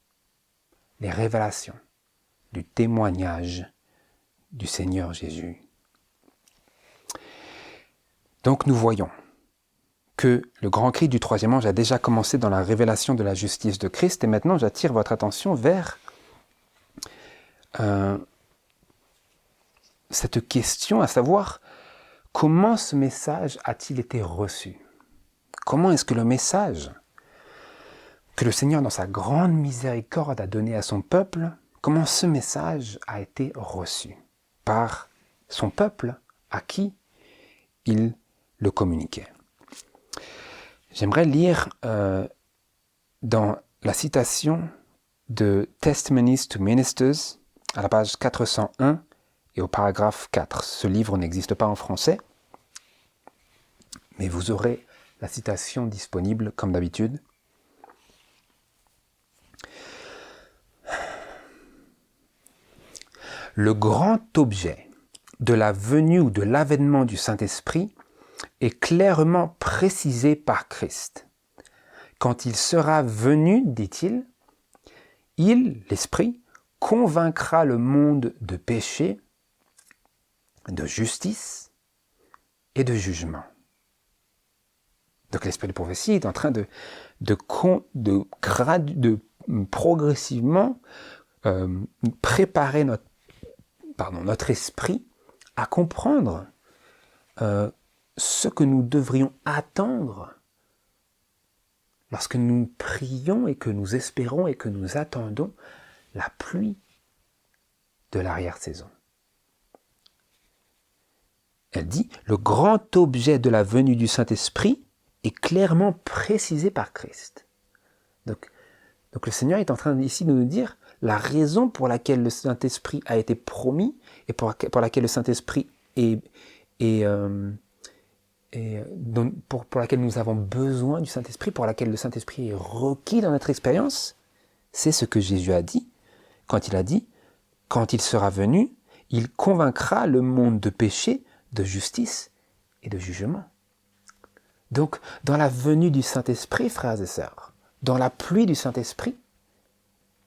les révélations du témoignage du Seigneur Jésus. Donc nous voyons que le grand cri du troisième ange a déjà commencé dans la révélation de la justice de Christ. Et maintenant, j'attire votre attention vers cette question, à savoir, comment ce message a-t-il été reçu? Comment est-ce que le message que le Seigneur, dans sa grande miséricorde, a donné à son peuple, comment ce message a été reçu par son peuple, à qui il le communiquait. J'aimerais lire dans la citation de Testimonies to Ministers à la page 401 et au paragraphe 4. Ce livre n'existe pas en français, mais vous aurez la citation disponible comme d'habitude. Le grand objet de la venue ou de l'avènement du Saint-Esprit est clairement précisé par Christ. Quand il sera venu, dit-il, il, l'Esprit, convaincra le monde de péché, de justice et de jugement. Donc l'Esprit de prophétie est en train de progressivement préparer notre esprit à comprendre ce que nous devrions attendre lorsque nous prions et que nous espérons et que nous attendons la pluie de l'arrière-saison. Elle dit, le grand objet de la venue du Saint-Esprit est clairement précisé par Christ. Donc le Seigneur est en train ici de nous dire la raison pour laquelle le Saint-Esprit a été promis et pour laquelle le Saint-Esprit pour laquelle nous avons besoin du Saint-Esprit, pour laquelle le Saint-Esprit est requis dans notre expérience, c'est ce que Jésus a dit quand il a dit « Quand il sera venu, il convaincra le monde de péché, de justice et de jugement. » Donc, dans la venue du Saint-Esprit, frères et sœurs, dans la pluie du Saint-Esprit,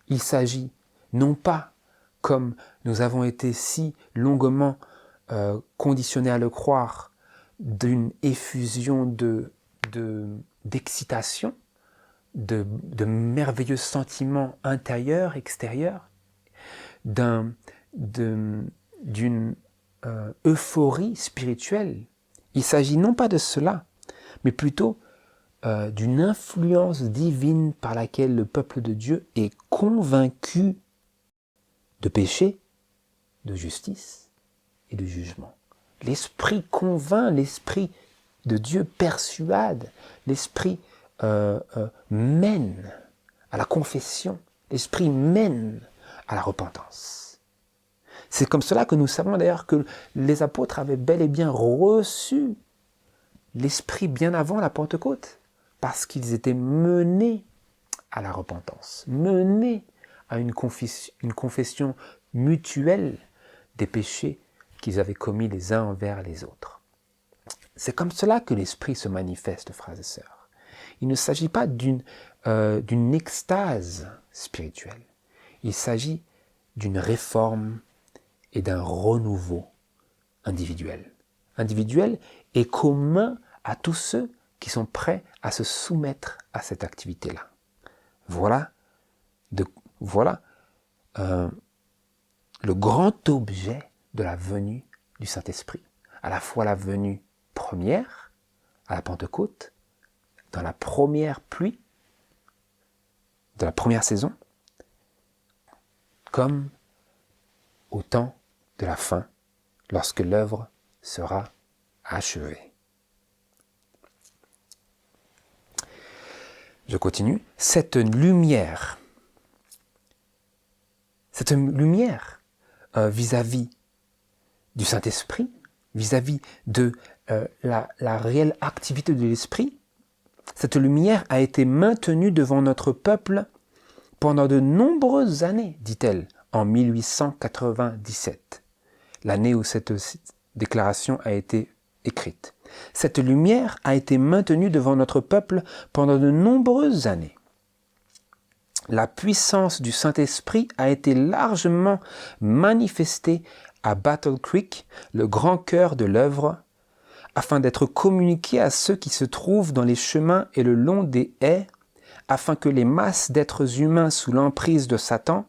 il s'agit non pas, comme nous avons été si longuement conditionnés à le croire, d'une effusion d'excitation, de merveilleux sentiments intérieurs, extérieurs, d'une euphorie spirituelle. Il s'agit non pas de cela, mais plutôt d'une influence divine par laquelle le peuple de Dieu est convaincu de péché, de justice et de jugement. L'Esprit convainc, l'Esprit de Dieu persuade, l'Esprit mène à la confession, l'Esprit mène à la repentance. C'est comme cela que nous savons d'ailleurs que les apôtres avaient bel et bien reçu l'Esprit bien avant la Pentecôte, parce qu'ils étaient menés à la repentance, menés à une confession mutuelle des péchés qu'ils avaient commis les uns envers les autres. C'est comme cela que l'Esprit se manifeste, frères et sœurs. Il ne s'agit pas d'une extase spirituelle. Il s'agit d'une réforme et d'un renouveau individuel. Individuel et commun à tous ceux qui sont prêts à se soumettre à cette activité-là. Voilà le grand objet de la venue du Saint-Esprit. À la fois la venue première, à la Pentecôte, dans la première pluie de la première saison, comme au temps de la fin, lorsque l'œuvre sera achevée. Je continue. Cette lumière vis-à-vis du Saint-Esprit, vis-à-vis de la réelle activité de l'Esprit, cette lumière a été maintenue devant notre peuple pendant de nombreuses années, dit-elle, en 1897, l'année où cette déclaration a été écrite. Cette lumière a été maintenue devant notre peuple pendant de nombreuses années. La puissance du Saint-Esprit a été largement manifestée à Battle Creek, le grand cœur de l'œuvre, afin d'être communiquée à ceux qui se trouvent dans les chemins et le long des haies, afin que les masses d'êtres humains sous l'emprise de Satan,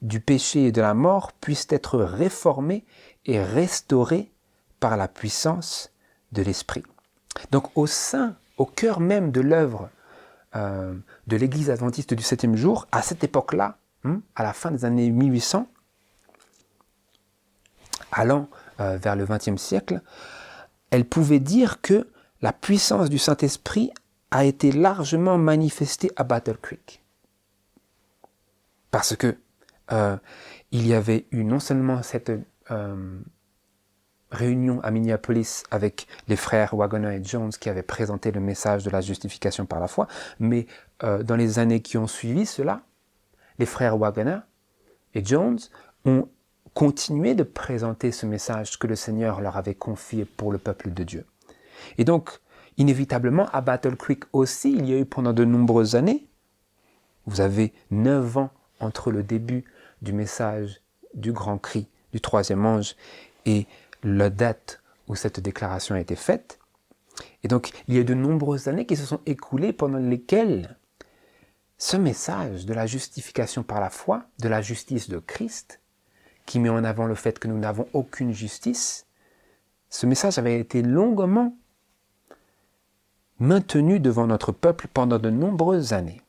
du péché et de la mort puissent être réformés et restaurés par la puissance de l'Esprit. Donc au cœur même de l'œuvre de l'Église adventiste du 7e jour, à cette époque-là, à la fin des années 1800, allant vers le XXe siècle, elle pouvait dire que la puissance du Saint-Esprit a été largement manifestée à Battle Creek. Parce que il y avait eu non seulement cette réunion à Minneapolis avec les frères Waggoner et Jones qui avaient présenté le message de la justification par la foi, mais dans les années qui ont suivi cela, les frères Waggoner et Jones ont continué de présenter ce message que le Seigneur leur avait confié pour le peuple de Dieu. Et donc, inévitablement, à Battle Creek aussi, il y a eu pendant de nombreuses années, vous avez 9 ans entre le début du message du grand cri du troisième ange et la date où cette déclaration a été faite. Et donc, il y a eu de nombreuses années qui se sont écoulées pendant lesquelles ce message de la justification par la foi, de la justice de Christ, qui met en avant le fait que nous n'avons aucune justice, ce message avait été longuement maintenu devant notre peuple pendant de nombreuses années.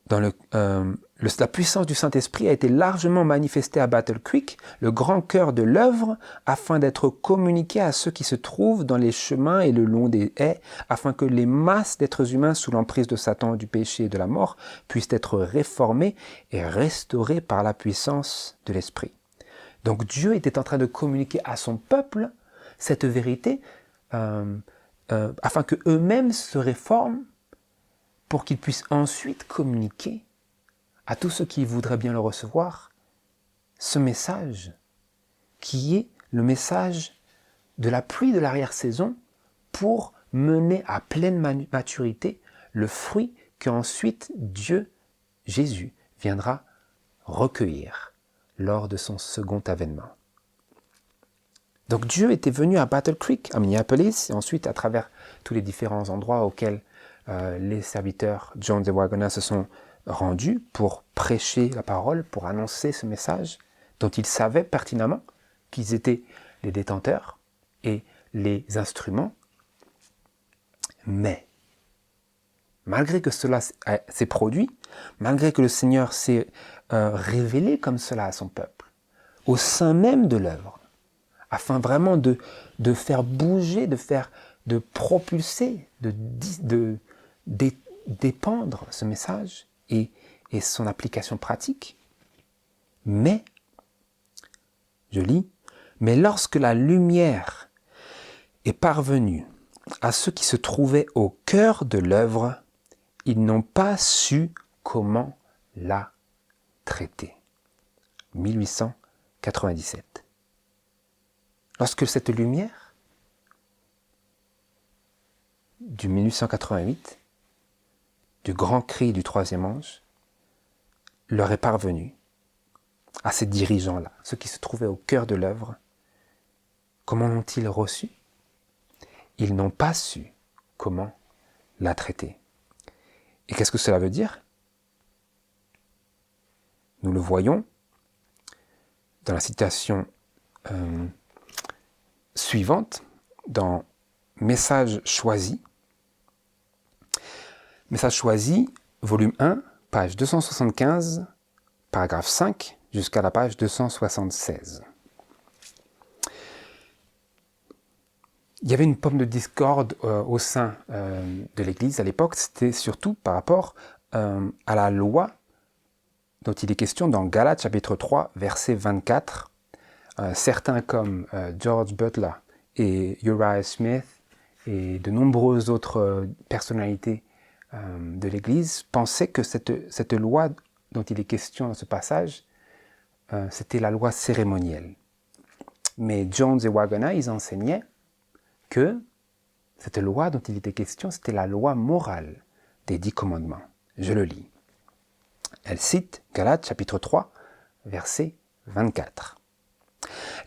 La puissance du Saint-Esprit a été largement manifestée à Battle Creek, le grand cœur de l'œuvre, afin d'être communiqué à ceux qui se trouvent dans les chemins et le long des haies, afin que les masses d'êtres humains sous l'emprise de Satan, du péché et de la mort puissent être réformés et restaurés par la puissance de l'Esprit. Donc Dieu était en train de communiquer à son peuple cette vérité, afin qu'eux-mêmes se réforment, pour qu'ils puissent ensuite communiquer à tous ceux qui voudraient bien le recevoir, ce message, qui est le message de la pluie de l'arrière-saison pour mener à pleine maturité le fruit qu'ensuite Dieu, Jésus, viendra recueillir lors de son second avènement. Donc Dieu était venu à Battle Creek, à Minneapolis, et ensuite à travers tous les différents endroits auxquels les serviteurs Jones et Waggoner se sont rendus pour prêcher la parole, pour annoncer ce message dont ils savaient pertinemment qu'ils étaient les détenteurs et les instruments. Mais, malgré que cela s'est produit, malgré que le Seigneur s'est révélé comme cela à son peuple, au sein même de l'œuvre, afin vraiment de faire bouger, de propulser, de dépendre ce message et son application pratique. Mais, je lis, « Mais lorsque la lumière est parvenue à ceux qui se trouvaient au cœur de l'œuvre, ils n'ont pas su comment la traiter. » 1897. Lorsque cette lumière du 1888, du grand cri du troisième ange, leur est parvenue, à ces dirigeants-là, ceux qui se trouvaient au cœur de l'œuvre, comment l'ont-ils reçu? Ils n'ont pas su comment la traiter. Et qu'est-ce que cela veut dire? Nous le voyons dans la citation suivante, dans Message choisi. Message choisi, volume 1, page 275, paragraphe 5, jusqu'à la page 276. Il y avait une pomme de discorde au sein de l'Église à l'époque, c'était surtout par rapport à la loi dont il est question dans Galates chapitre 3, verset 24. Certains comme George Butler et Uriah Smith et de nombreuses autres personnalités de l'Église pensaient que cette loi dont il est question dans ce passage, c'était la loi cérémonielle. Mais Jones et Waggoner, ils enseignaient que cette loi dont il était question, c'était la loi morale des 10 commandements. Je le lis. Elle cite Galates chapitre 3, verset 24.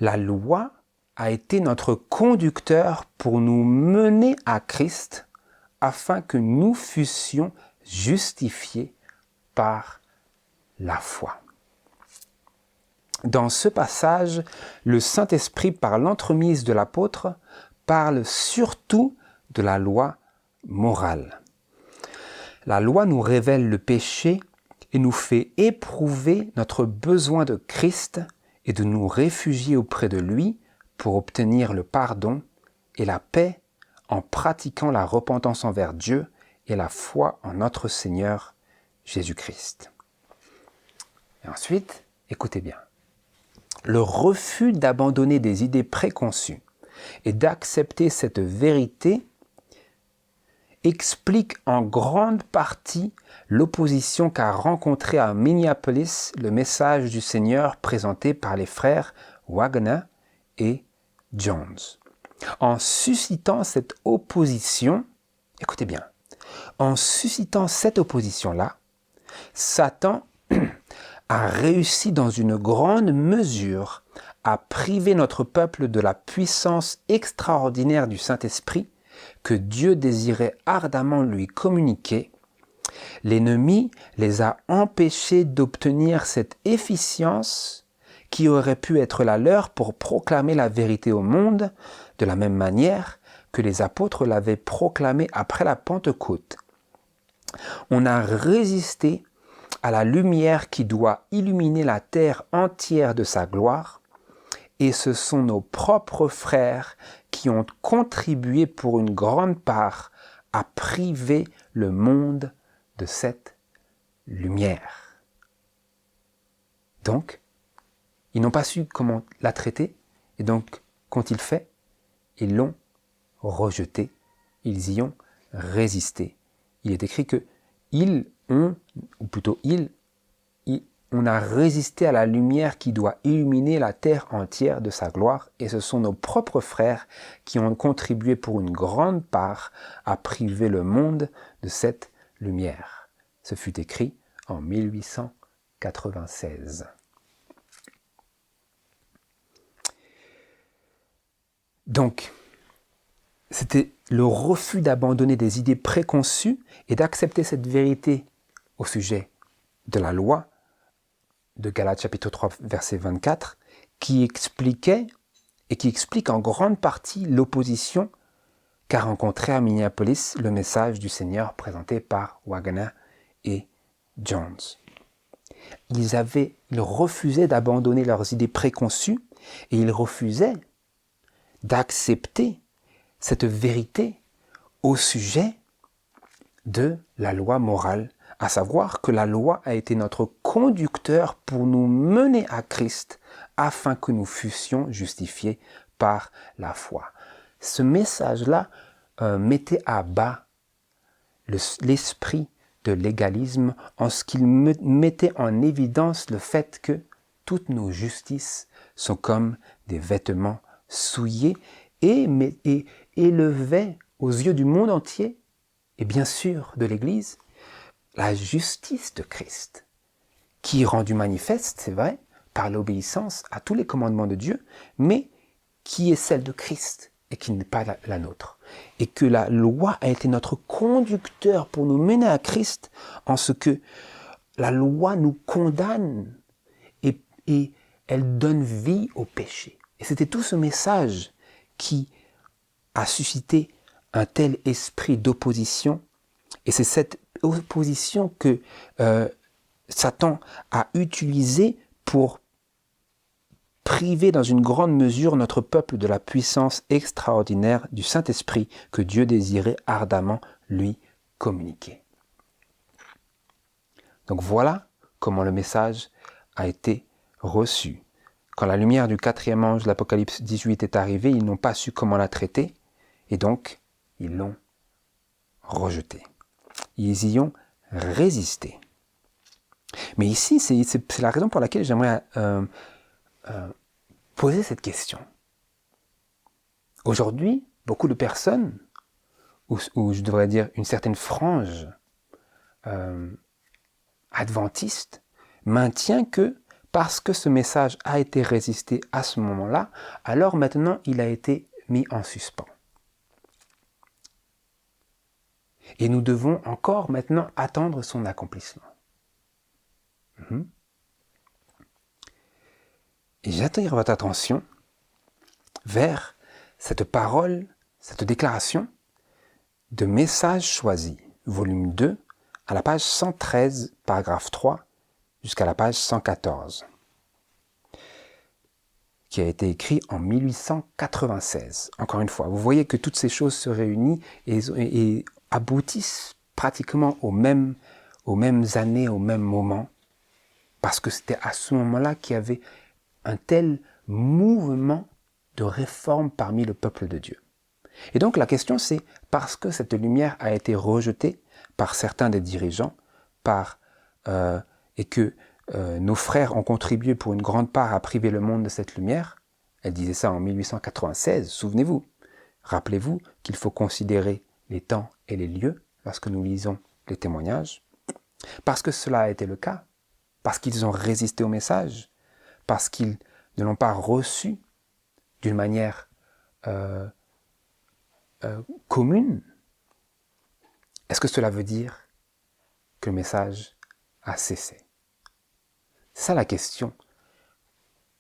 La loi a été notre conducteur pour nous mener à Christ afin que nous fussions justifiés par la foi. Dans ce passage, le Saint-Esprit, par l'entremise de l'apôtre, parle surtout de la loi morale. La loi nous révèle le péché et nous fait éprouver notre besoin de Christ et de nous réfugier auprès de lui pour obtenir le pardon et la paix en pratiquant la repentance envers Dieu et la foi en notre Seigneur Jésus-Christ. Et ensuite, écoutez bien. Le refus d'abandonner des idées préconçues et d'accepter cette vérité explique en grande partie l'opposition qu'a rencontrée à Minneapolis le message du Seigneur présenté par les frères Wagner et Jones. En suscitant cette opposition, écoutez bien, en suscitant cette opposition-là, Satan a réussi dans une grande mesure à priver notre peuple de la puissance extraordinaire du Saint-Esprit que Dieu désirait ardemment lui communiquer. L'ennemi les a empêchés d'obtenir cette efficience qui aurait pu être la leur pour proclamer la vérité au monde, de la même manière que les apôtres l'avaient proclamé après la Pentecôte. On a résisté à la lumière qui doit illuminer la terre entière de sa gloire, et ce sont nos propres frères qui ont contribué pour une grande part à priver le monde de cette lumière. Donc, ils n'ont pas su comment la traiter, et donc, qu'ont-ils fait? Ils l'ont rejeté, ils y ont résisté. Il est écrit que on a résisté à la lumière qui doit illuminer la terre entière de sa gloire, et ce sont nos propres frères qui ont contribué pour une grande part à priver le monde de cette lumière. Ce fut écrit en 1896. Donc, c'était le refus d'abandonner des idées préconçues et d'accepter cette vérité au sujet de la loi de Galates chapitre 3 verset 24 qui expliquait et qui explique en grande partie l'opposition qu'a rencontré à Minneapolis le message du Seigneur présenté par Wagner et Jones. Ils refusaient d'abandonner leurs idées préconçues et ils refusaient d'accepter cette vérité au sujet de la loi morale, à savoir que la loi a été notre conducteur pour nous mener à Christ afin que nous fussions justifiés par la foi. Ce message-là mettait à bas l'esprit de légalisme en ce qu'il mettait en évidence le fait que toutes nos justices sont comme des vêtements souillés et élevait aux yeux du monde entier, et bien sûr de l'Église, la justice de Christ, qui est rendue manifeste, c'est vrai, par l'obéissance à tous les commandements de Dieu, mais qui est celle de Christ et qui n'est pas la nôtre. Et que la loi a été notre conducteur pour nous mener à Christ, en ce que la loi nous condamne et elle donne vie au péché. Et c'était tout ce message qui a suscité un tel esprit d'opposition. Et c'est cette opposition que Satan a utilisée pour priver dans une grande mesure notre peuple de la puissance extraordinaire du Saint-Esprit que Dieu désirait ardemment lui communiquer. Donc voilà comment le message a été reçu. Quand la lumière du 4e ange de l'Apocalypse 18 est arrivée, ils n'ont pas su comment la traiter, et donc ils l'ont rejetée. Ils y ont résisté. Mais ici, c'est la raison pour laquelle j'aimerais poser cette question. Aujourd'hui, beaucoup de personnes, ou je devrais dire une certaine frange adventiste, maintient que parce que ce message a été résisté à ce moment-là, alors maintenant il a été mis en suspens. Et nous devons encore maintenant attendre son accomplissement. Et j'attire votre attention vers cette parole, cette déclaration de Messages choisis, volume 2, à la page 113, paragraphe 3, jusqu'à la page 114. qui a été écrit en 1896. Encore une fois, vous voyez que toutes ces choses se réunissent et aboutissent pratiquement aux mêmes années, au même moment, parce que c'était à ce moment-là qu'il y avait un tel mouvement de réforme parmi le peuple de Dieu. Et donc la question c'est, parce que cette lumière a été rejetée par certains des dirigeants, et que nos frères ont contribué pour une grande part à priver le monde de cette lumière, elle disait ça en 1896, souvenez-vous, rappelez-vous qu'il faut considérer les temps et les lieux lorsque nous lisons les témoignages, parce que cela a été le cas, parce qu'ils ont résisté au message, parce qu'ils ne l'ont pas reçu d'une manière commune. Est-ce que cela veut dire que le message a cessé? C'est ça la question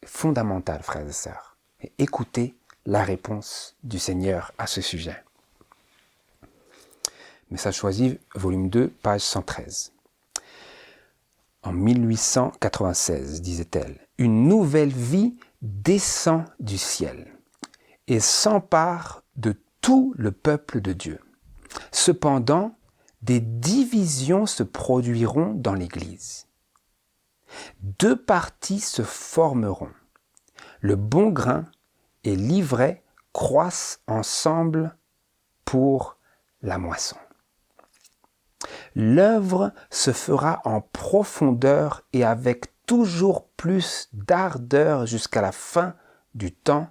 fondamentale, frères et sœurs. Et écoutez la réponse du Seigneur à ce sujet. Message choisi, volume 2, page 113. En 1896, disait-elle, une nouvelle vie descend du ciel et s'empare de tout le peuple de Dieu. Cependant, des divisions se produiront dans l'Église. Deux partis se formeront. Le bon grain et l'ivraie croissent ensemble pour la moisson. L'œuvre se fera en profondeur et avec toujours plus d'ardeur jusqu'à la fin du temps,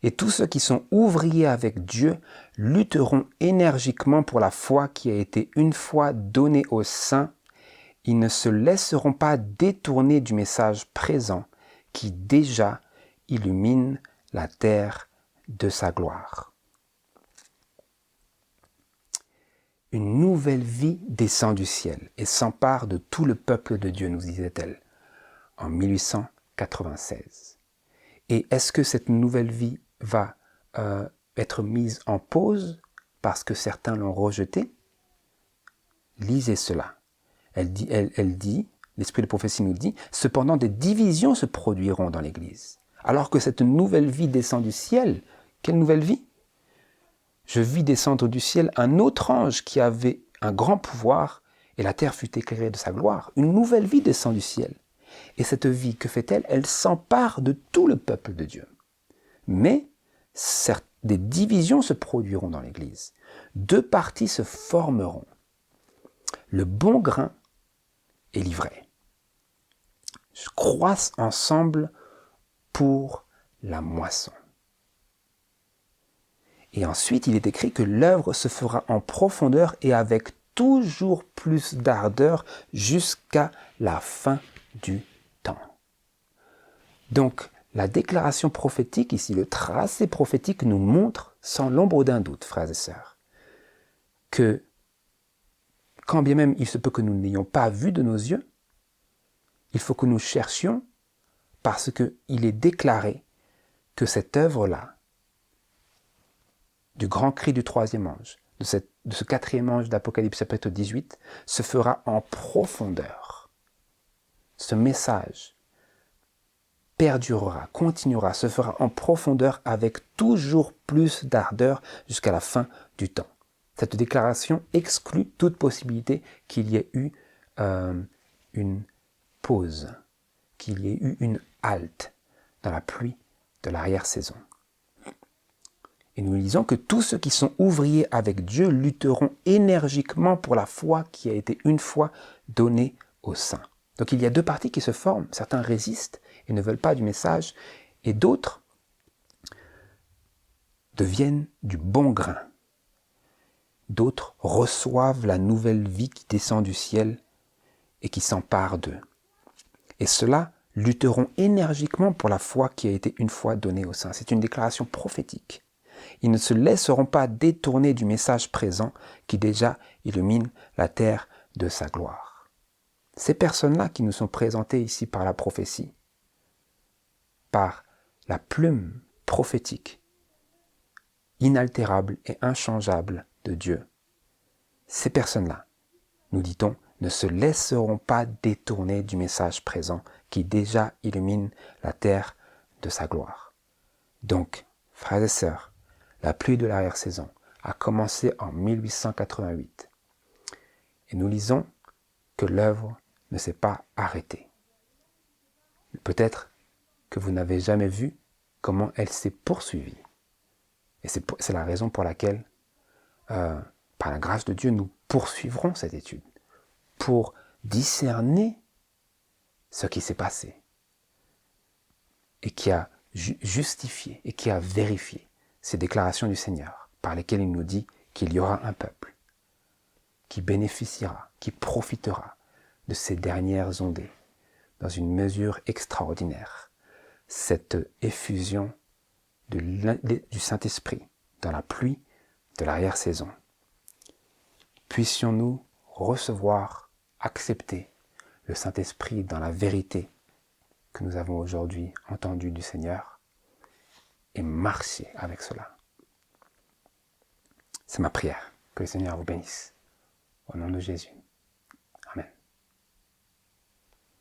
et tous ceux qui sont ouvriers avec Dieu lutteront énergiquement pour la foi qui a été une fois donnée aux saints. Ils ne se laisseront pas détourner du message présent qui déjà illumine la terre de sa gloire. Une nouvelle vie descend du ciel et s'empare de tout le peuple de Dieu, nous disait-elle, en 1896. Et est-ce que cette nouvelle vie va être mise en pause parce que certains l'ont rejetée? Lisez cela. Elle dit, l'esprit de prophétie nous dit, cependant des divisions se produiront dans l'Église. Alors que cette nouvelle vie descend du ciel, quelle nouvelle vie? Je vis descendre du ciel un autre ange qui avait un grand pouvoir et la terre fut éclairée de sa gloire. Une nouvelle vie descend du ciel. Et cette vie, que fait-elle? Elle s'empare de tout le peuple de Dieu. Mais des divisions se produiront dans l'Église. Deux partis se formeront. Le bon grain et l'ivraie croissent ensemble pour la moisson. Et ensuite, il est écrit que l'œuvre se fera en profondeur et avec toujours plus d'ardeur jusqu'à la fin du temps. Donc, la déclaration prophétique, ici, le tracé prophétique nous montre, sans l'ombre d'un doute, frères et sœurs, que quand bien même il se peut que nous n'ayons pas vu de nos yeux, il faut que nous cherchions parce qu'il est déclaré que cette œuvre-là, du grand cri du troisième ange, de ce quatrième ange d'Apocalypse chapitre 18, se fera en profondeur. Ce message perdurera, continuera, se fera en profondeur avec toujours plus d'ardeur jusqu'à la fin du temps. Cette déclaration exclut toute possibilité qu'il y ait eu une pause, qu'il y ait eu une halte dans la pluie de l'arrière-saison. Et nous lisons que tous ceux qui sont ouvriers avec Dieu lutteront énergiquement pour la foi qui a été une fois donnée aux saints. Donc il y a deux parties qui se forment. Certains résistent et ne veulent pas du message, et d'autres deviennent du bon grain. D'autres reçoivent la nouvelle vie qui descend du ciel et qui s'empare d'eux. Et ceux-là lutteront énergiquement pour la foi qui a été une fois donnée aux saints. C'est une déclaration prophétique. Ils ne se laisseront pas détourner du message présent qui déjà illumine la terre de sa gloire. Ces personnes-là qui nous sont présentées ici par la prophétie, par la plume prophétique, inaltérable et inchangeable de Dieu, ces personnes-là, nous dit-on, ne se laisseront pas détourner du message présent qui déjà illumine la terre de sa gloire. Donc, frères et sœurs, la pluie de l'arrière-saison a commencé en 1888. Et nous lisons que l'œuvre ne s'est pas arrêtée. Peut-être que vous n'avez jamais vu comment elle s'est poursuivie. Et c'est la raison pour laquelle, par la grâce de Dieu, nous poursuivrons cette étude pour discerner ce qui s'est passé et qui a justifié et qui a vérifié ces déclarations du Seigneur par lesquelles il nous dit qu'il y aura un peuple qui bénéficiera, qui profitera de ces dernières ondées dans une mesure extraordinaire. Cette effusion du Saint-Esprit dans la pluie de l'arrière-saison. Puissions-nous recevoir, accepter le Saint-Esprit dans la vérité que nous avons aujourd'hui entendue du Seigneur et marcher avec cela. C'est ma prière. Que le Seigneur vous bénisse. Au nom de Jésus.